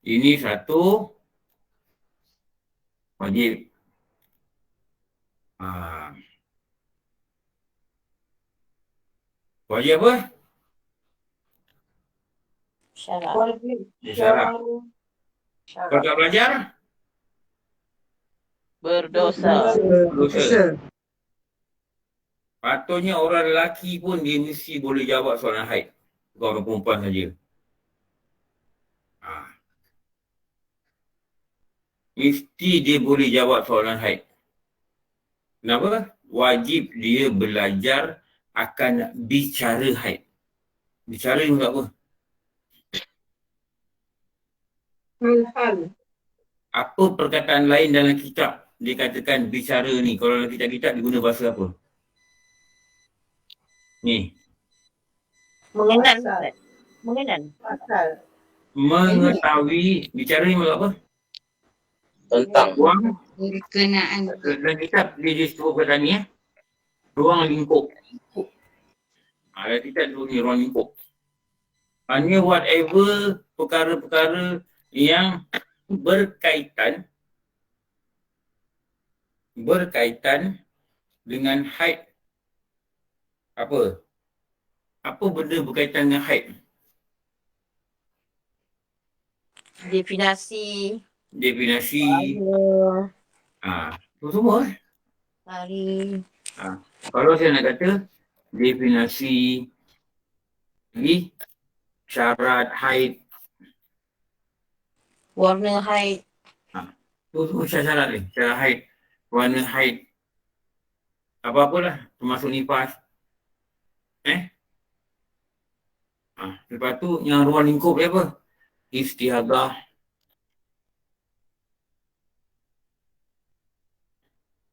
Ini satu wajib. Wajib apa? Syarat. Syarat. Kalau tak belajar? Berdosa. Patutnya orang lelaki pun dia mesti boleh jawab soalan haid. Bukan orang perempuan saja. Mesti dia boleh jawab soalan haid. Kenapa? Wajib dia belajar akan bicara haid. Bicara ni apa? Hal-hal. Apa perkataan lain dalam kitab dikatakan bicara ni? Kalau dalam kitab-kitab diguna bahasa apa? Ni. Mengenal. Mengenal. Asal. Mengetahui. Bicara ni apa? Tentang. Ruang. Berkenaan. Dalam kitab dia sebut perkataan ni ruang lingkup. Dalam kitab ni ruang lingkup. Hanya whatever perkara-perkara yang berkaitan dengan haid. Apa benda berkaitan dengan haid? Definasi. Itu semua. Hari. Kalau saya nak kata definasi syarat haid, Warna haid. itu semua syarat ni. Syarat haid, warna haid, apa-apalah termasuk nifas. Lepas tu yang ruang lingkup dia apa? Istihadah.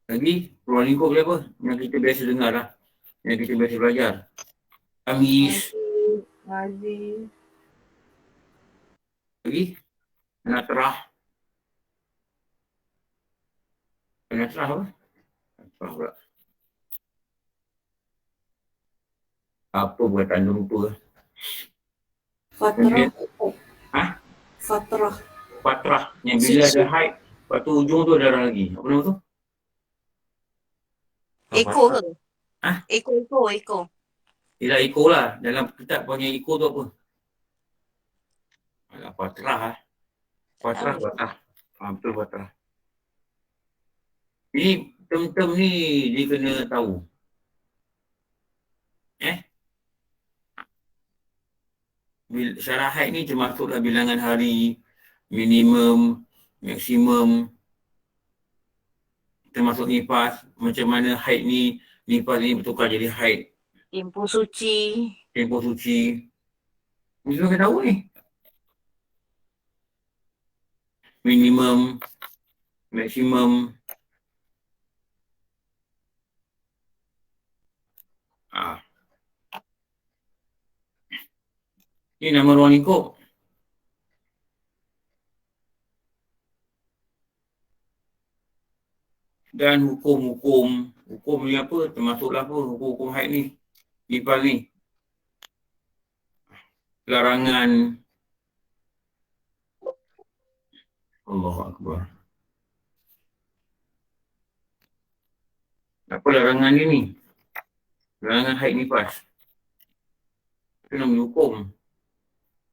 Lagi ruang lingkup dia apa? Yang kita biasa dengar lah. Yang kita biasa belajar. Tamis. Aziz. Lagi? Natrah. Natrah apa? Natrah pula. Apa buatan lupa? Fatrah. Fatrah. Yang bila ada haid, lepas tu ujung tu ada darah lagi. Apa nama tu? Eko ke? Eko. Tidak eko lah. Dalam kitab punya eko tu apa? Alah, fatrah lah. Fatrah. Betul fatrah. Ini term-term ni dia kena tahu. Syarat haid ni termasuklah bilangan hari, minimum, maksimum, termasuk nifas, macam mana haid ni, nifas ni bertukar jadi haid. Tempoh suci. tempoh suci. Ini semua kita tahu ni. Minimum, maksimum. Ini nama ruang lingkup. Dan hukum ni apa? Termasuklah apa? Hukum haid ni. Nifas ni. Larangan. Allahu Akbar. Apa larangan dia ni? Larangan haid nifas. Itu nama hukum.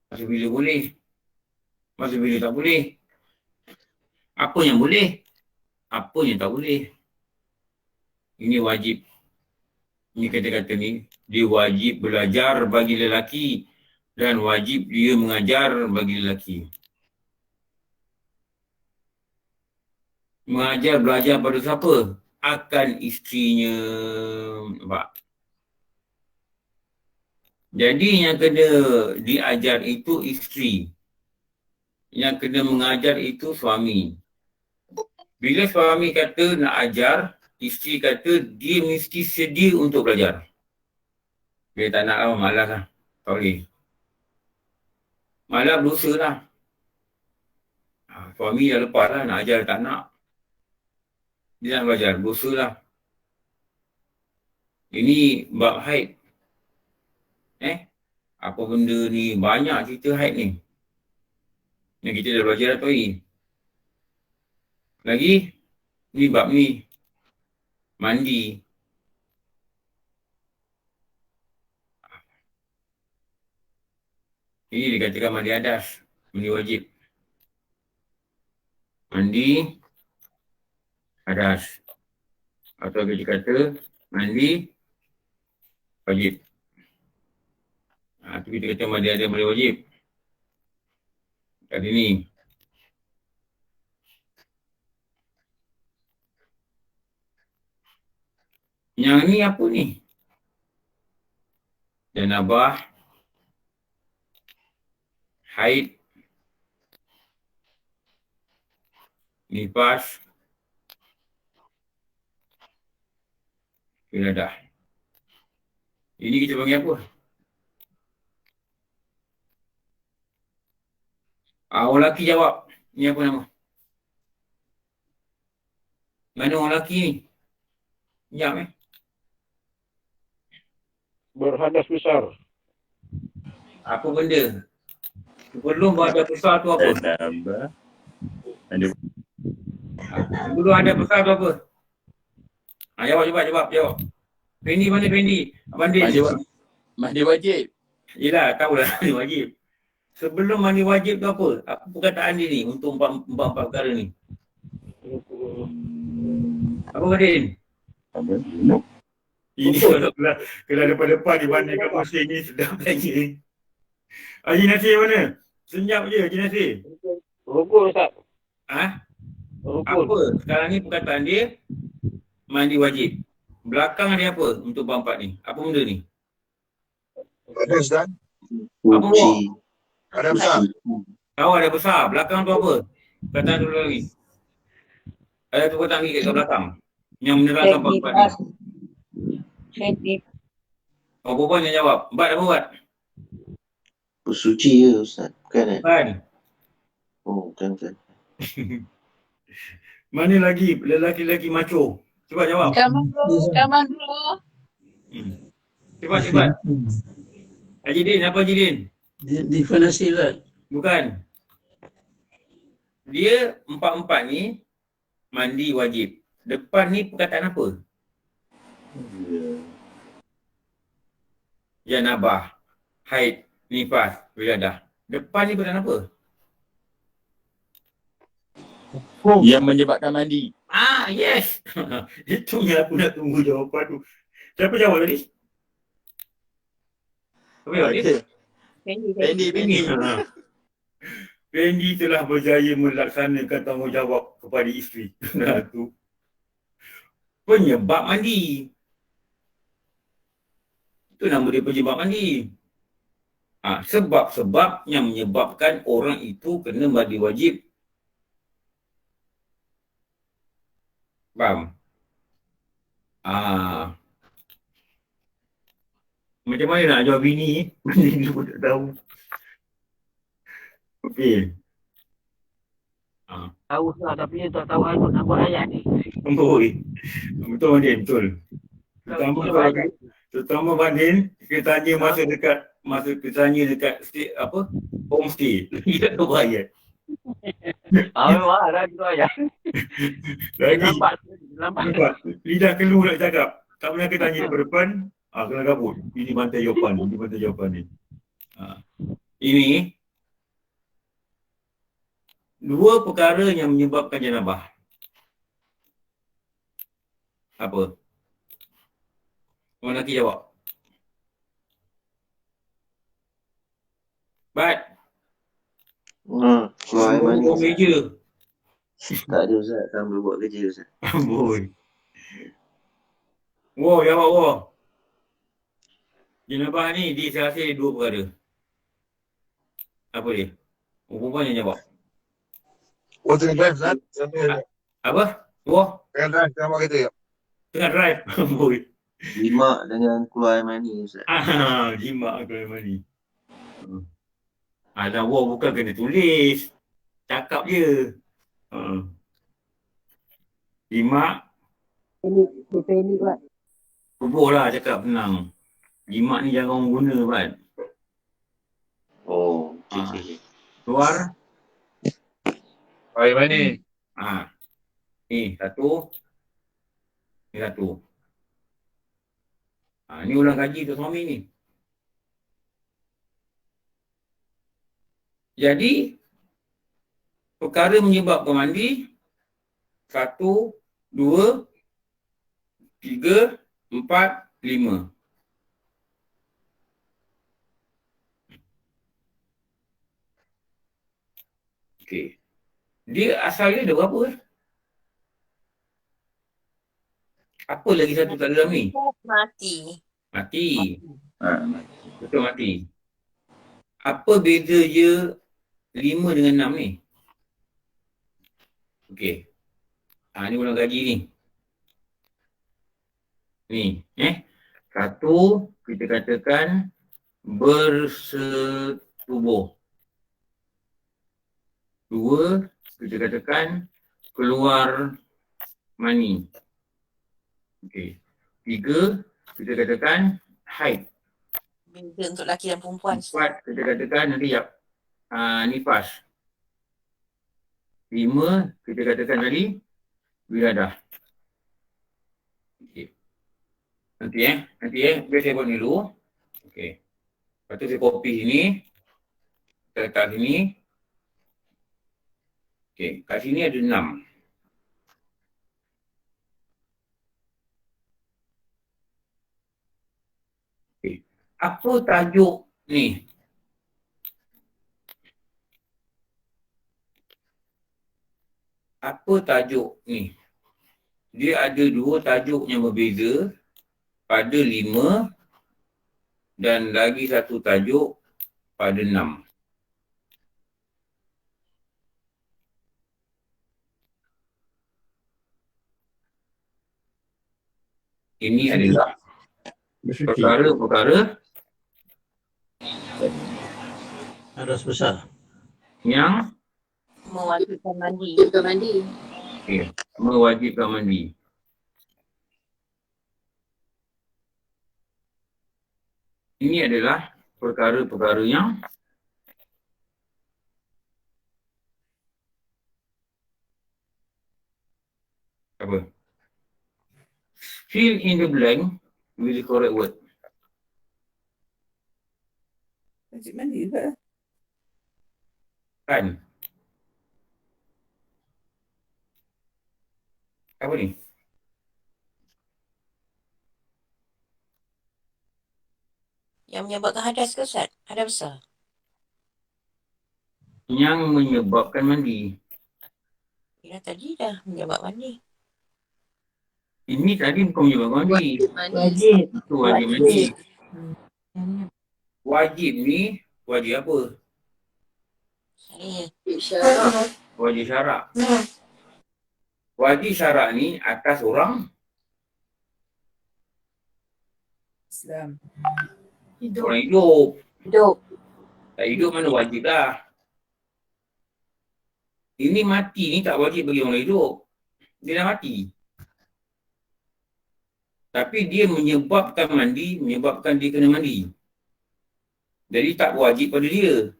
Masa bila boleh? Masa bila tak boleh? Apa yang boleh? Apa yang tak boleh? Ini wajib. Ini kata-kata ni, dia wajib belajar bagi lelaki dan wajib dia mengajar bagi lelaki. Mengajar, belajar pada siapa? Akan isterinya. Nampak? Jadi yang kena diajar itu isteri. Yang kena mengajar itu suami. Bila suami kata nak ajar, isteri kata dia mesti sedia untuk belajar. Dia tak nak lah, malas lah. Tak boleh. Malas berdosa lah. Suami dah lepas lah, nak ajar tak nak. Dia nak belajar, berdosa lah. Ini bab haid. Apa benda ni, banyak cerita haid ni. Yang kita dah belajar dah tahu. Lagi, ni bab ni. Mandi. Ini dikatakan mandi hadas. Mandi wajib. Mandi hadas. Atau kita kata mandi wajib. Itu kita kata mandi hadas, mandi wajib. Tadi ni. Yang ni apa ni? Janabah, haid, nifas, wiladah. Ini kita panggil apa? Orang lelaki jawab. Ni apa nama? Mana orang lelaki ni? Jam Berhadas besar. Apa benda? Sebelum berhadas besar tu apa? Sebelum ada besar tu apa? Jawab. Fendi mana Fendi? Abang Din. Mandi wajib. Yelah, tahulah mandi wajib. Sebelum mandi wajib tu apa? Apa perkataan dia ni untuk empat perkara ni? Apa kata Din? Ini kalau depan-depan dibandingkan musim ni sedap lagi. Haji Nasir mana? Senyap je Haji Nasir. Rukun Ustaz. Apa? Sekarang ni perkataan dia mandi wajib. Belakang dia apa untuk bab 4 ni? Apa benda ni? Ada Ustaz. Apa buat? Ada besar. Tahu ada besar. Belakang tu apa? Perkataan dulu lagi. Ada tu perkataan lagi kat belakang. Yang menerangkan bab 4 ni. Oh, perempuan yang jawab. Bat apa buat? Bersuci je Ustaz. Bukan Bukan. Oh, bukan. Mana lagi lelaki-lelaki macho? Cepat jawab. Kaman dulu. Cepat. Haji Din, apa Haji Din? Definasi Bukan. Dia empat-empat ni mandi wajib. Depan ni perkataan apa? Janabah, haid, nifas, wiladah. Depan ni perkataan apa? Yang menyebabkan mandi. Yes. Itu yang aku nak tunggu jawapan tu. Siapa jawab tadi? Apa jawab dia? Fendi. Fendi telah berjaya melaksanakan tanggungjawab kepada isteri. Tu penyebab mandi. Itu nama dia penyebab mandi. Sebab-sebab yang menyebabkan orang itu kena mandi wajib. Faham? Macam mana nak jawab bini? Dia pun tak tahu. Okey. Tahu lah tapi dia tak tahu nak buat ayat ni. Amboi. Betul Bandin, betul. Terutama Bandin, kita tanya kita tanya dekat homestay. Dia tak tahu ayat. Memang lah tu ayat. Lagi. Nampak. Lidah keluar nak cakap. Tak pernah kita tanya ke depan. Kena gabut. Ini bantai jawapan ni. Ini dua perkara yang menyebabkan janabah. Apa? Orang lelaki jawab. Bat. Keluar air mani. Meja. Tak ada Ustaz, sambil buat kerja Ustaz. Amboi. Jawab. Janabah ni dihasil dua perkara. Apa dia? Perempuan yang jawab. Tengah drive Ustaz. Apa? Tengah drive, tengah buat kereta. Tengah drive. Amboi. Jimat dengan keluar air mani Ustaz. Jimat keluar air mani. Dan bukan kena tulis. Cakap je. Jimat. Ini buat. Kubuh lah cakap senang. Jimat ni jangan orang guna Bat. Okay. Keluar. Air mani. Ni satu. Ni satu. Ni ulang kaji untuk suami ni. Jadi, perkara menyebabkan mandi, 1, 2, 3, 4, 5. Okey. Dia asalnya ada berapa? Apa lagi satu tak dalam ni? Mati. Betul mati. Apa beza je 5 dengan 6 ni? Okey. Ni ulang gaji ni. Ni, satu kita katakan bersetubuh. 2 kita katakan keluar mani. Okey. 3 kita katakan haid. Beza untuk lelaki dan perempuan. 4 kita katakan nanti nifas. 5 kita katakan tadi wiladah. Okey. Nanti biar saya buat ni dulu. Okey. Lepas tu saya copy sini. Kita letak sini. Okey, kat sini ada 6. Okey. Apa tajuk ni? Apa tajuk ni? Dia ada 2 tajuk yang berbeza pada 5 dan lagi satu tajuk pada 6. Ini adalah perkara-perkara Hadas besar. yang Mewajibkan mandi. mewajibkan mandi. Ini adalah perkara-perkara yang apa? Fill in the blank with the correct word. Wajib mandi juga. Kan? Apa ni? Yang menyebabkan hadas ke Ustaz? Hadas besar. Yang menyebabkan mandi. Bila tadi dah menyebabkan mandi. Ini tadi bukan menyebabkan mandi. Wajib. Itu wajib mandi. Wajib ni, wajib apa? Syarat. Wajib syarat. Wajib syarat ni atas orang Islam. orang hidup. Hidup. Tak hidup mana wajib lah. Ini mati ni tak wajib bagi orang hidup. Dia dah mati. Tapi dia menyebabkan mandi, menyebabkan dia kena mandi. Jadi tak wajib pada dia.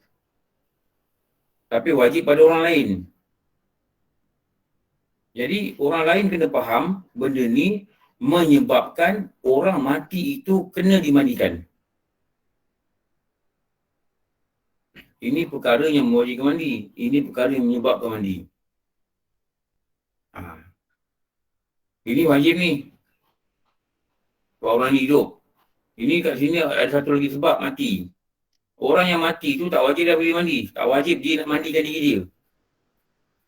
Tapi wajib pada orang lain. Jadi orang lain kena faham benda ni menyebabkan orang mati itu kena dimandikan. Ini perkara yang mewajibkan mandi. Ini perkara yang menyebabkan mandi. Ini wajib ni. Buat orang ni hidup. Ini kat sini ada satu lagi sebab mati. Orang yang mati tu tak wajib dah boleh mandi. Tak wajib dia nak mandikan diri dia.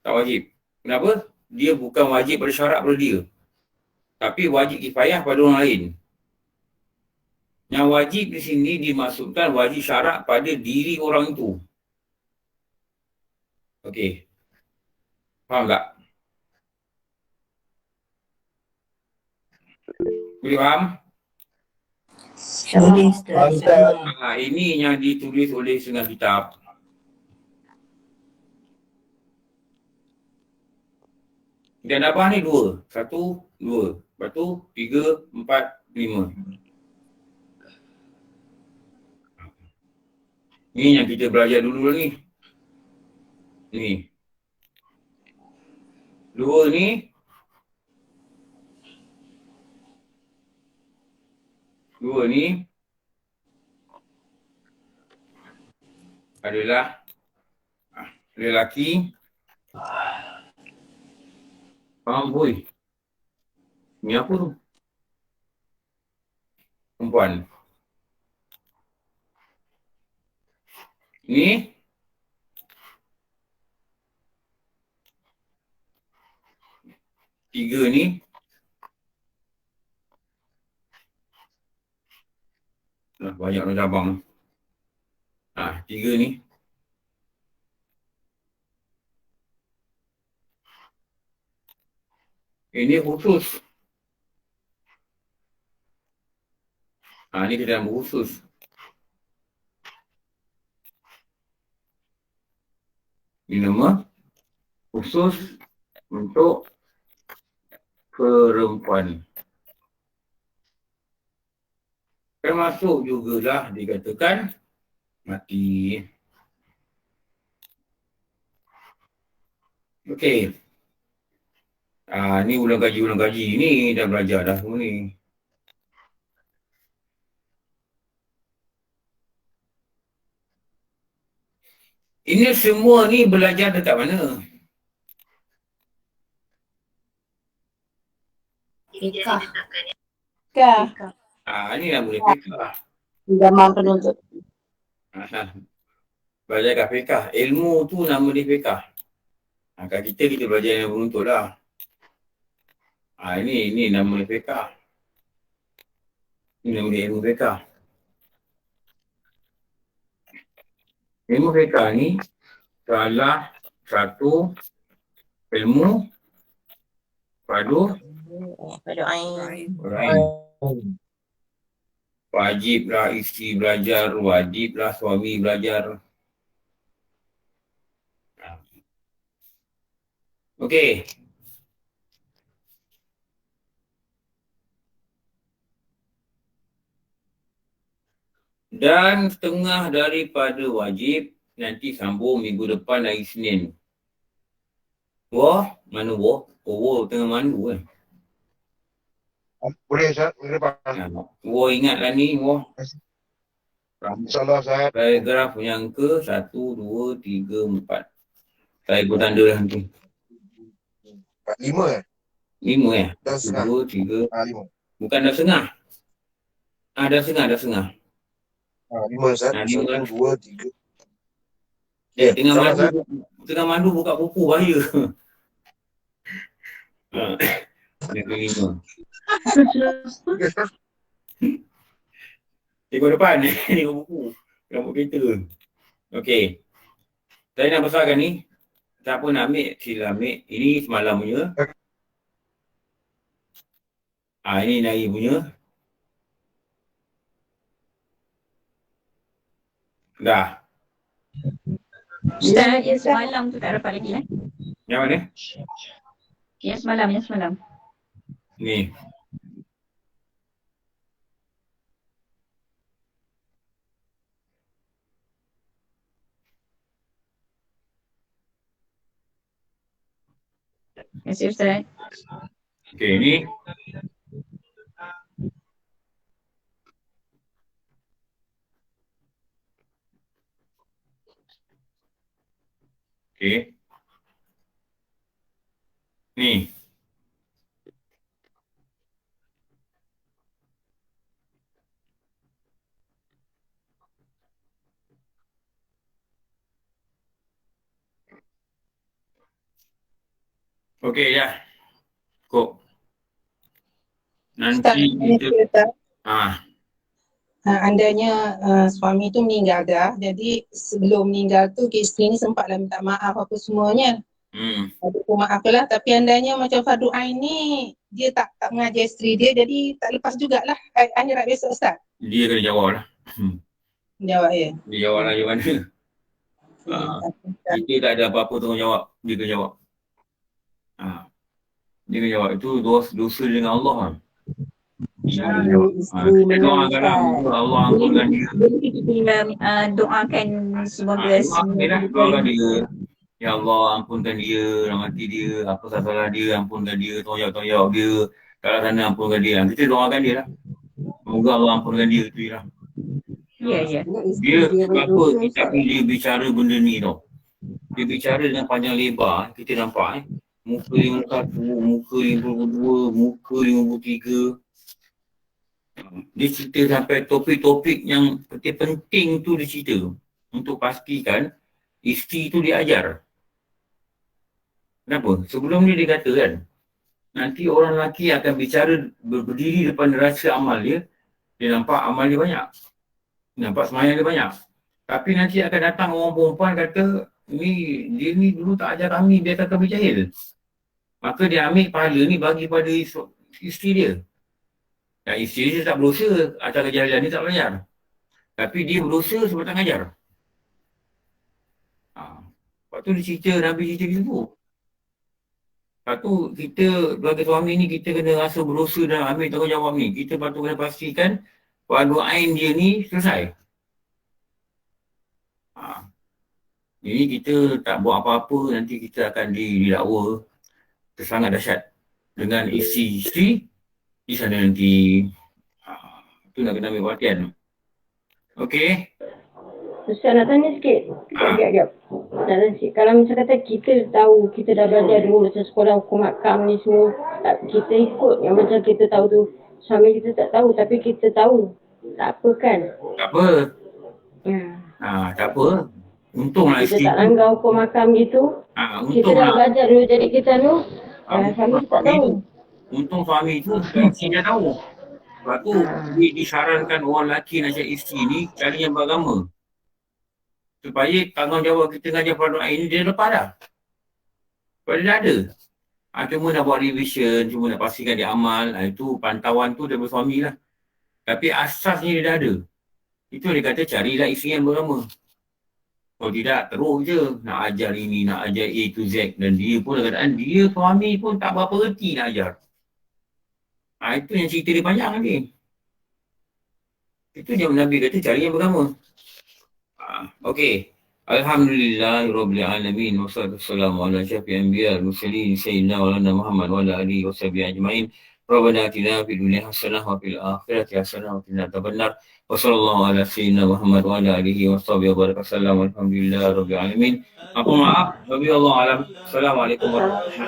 Tak wajib. Kenapa? Dia bukan wajib pada syarat pada dia. Tapi wajib kifayah pada orang lain. Yang wajib di sini dimaksudkan wajib syarat pada diri orang itu. Okey. Faham tak? Boleh faham? Boleh Ustaz. Ini yang ditulis oleh setengah kitab. Dan abah ni 2. 1, 2. Lepas tu 3, 4, 5. Ni yang kita belajar dulu ni. Ni. 2 ni. 2 ni adalah lelaki. Faham boy? Ni apa tu? Perempuan. Ni tiga ni banyak orang cabang. 3 ni ini khusus. Ni kenderaan khusus. Ini nama khusus untuk perempuan. Termasuk jugalah dikatakan mati. Okey. Ni ulang kaji ni dah belajar dah semua ni. Ini semua ni belajar dekat mana? Fikah. Ni dah boleh fikah. Zaman penuntut. Belajar kat fikah. Ilmu tu nama dia fikah. Kat kita belajar yang penuntut lah. Ini nama dia fikah. Ini nama dia ilmu fikah. Ilmu fikah ni salah satu ilmu fardu ain. Wajiblah isteri belajar, wajiblah suami belajar. Okey. Dan setengah daripada wajib nanti sambung minggu depan hari Isnin. Wah, mana wah? Oh, tengah mandu kan? Boleh Ustaz, minggu depan. Wah, ingatlah ni wah. InsyaAllah Ustaz. Paragraf yang ke 1, 2, 3, 4. Saya pun tanda lah nanti. 5 5 Dah setengah. 1, 2, 3. 5. Bukan dah setengah. Dah setengah. 5 Ustaz. 1, 2, 3. Tengah mandu buka buku bahaya. Yang ke-5. Tengok depan. Tengok buku. Tengok kereta. Okey. Saya nak besarkan ni. Siapa nak ambil, sila ambil. Ini semalam punya. Ini hari punya. Dah. Ustaz, yang semalam tu tak dapat lagi Yang mana? Yang semalam. Ni. Terima kasih Ustaz. Okey, ni. Okey. Ni. Okey, dah. Cukup. Nanti kita... Andainya suami tu meninggal dah, jadi sebelum meninggal tu isteri ni sempatlah minta maaf apa semuanya. Aku maaf lah, tapi andainya macam fardu ain ni dia tak mengajar isteri dia, jadi tak lepas jugalah akhirat besok Ustaz. Dia kena jawab lah. Jawab ya. Dia jawab lah macam mana. Kita tak ada apa-apa tanggungjawab. Dia kena jawab. Dia kena jawab. Itu dosa dengan Allah lah. Kita doakan Allah ampunkan dia. Kita doakan semoga doakan dia. Ya Allah ampunkan dia, rahmati dia, apa salah dia, ampunkan dia, tolong jawab dia, kalau sana ampunkan dia. Kita doakan dia lah. Semoga Allah ampunkan dia tu lah. Ya. Dia apa tapi dia bicara benda ni tau. Dia bicara dengan panjang lebar, kita nampak muka 51, muka 52, muka 53. Dia cerita sampai topik-topik yang penting-penting tu dia cerita untuk pastikan isteri tu diajar. Kenapa? Sebelum ni dia kata kan, nanti orang lelaki akan bicara berdiri depan neraca amal dia, dia nampak amal dia banyak. Nampak semayang dia banyak. Tapi nanti akan datang orang perempuan kata, dia ni dulu tak ajar kami, dia kata kami jahil. Maka dia ambil pahala ni bagi pada isteri dia. Dan isteri dia tak berdosa atas kejahilan ni tak belajar. Tapi dia berdosa sebab tak ngajar. Lepas tu dia cerita, Nabi cerita gitu. Lepas tu kita sebagai suami ni kita kena rasa berdosa dan ambil tanggungjawab ni. Kita patut kena pastikan fardu ain dia ni selesai. Jadi kita tak buat apa-apa, nanti kita akan didakwa tersangat dahsyat dengan isteri di sana nanti. Itu nak kena ambil perhatian. Okey. Ustaz nak tanya sikit. Sekejap. Nak tanya sikit. Kalau macam kata kita tahu, kita dah belajar dulu macam sekolah hukum hakam ni semua, kita ikut yang macam kita tahu tu, suami kita tak tahu tapi kita tahu. Tak apa kan? Tak apa. Tak apa. Untunglah isteri. Kita tak langgar hukum hakam gitu. Kita dah belajar dulu jadi kita tu, suami tak tahu. Untung suami tu isteri dia tahu. Sebab tu disarankan orang lelaki nak cari isteri ni cari yang beragama. Supaya tanggungjawab kita ngajar fardu ain ni dia lepas dah. Sebab dia dah ada. Cuma nak buat revision, cuma nak pastikan dia amal. Itu pantauan tu daripada suami lah. Tapi asasnya dia dah ada. Itu dia kata carilah isteri yang beragama. Kalau tidak terus je nak ajar ini, nak ajar A to Z. Dan dia pun keadaan dia suami pun tak berapa reti nak ajar. Itu yang cerita dia panjang nanti. Itu yang Nabi kata cari yang beragama. Okey. Alhamdulillahirabbil alamin wassalatu wassalamu ala asyrafil anbiya wal mursalin sayyidina wa lana Muhammad wa ala alihi washabihi ajmain. Rabbana atina fid dunya hasanah wa fil akhirati hasanah wa qina adzabannar. Wa sallallahu ala sayyidina Muhammad wa ala alihi washabihi wa baraka sallam. Alhamdulillahirabbil alamin. Aku maaf, bagi Allah alam. Assalamualaikum warahmatullahi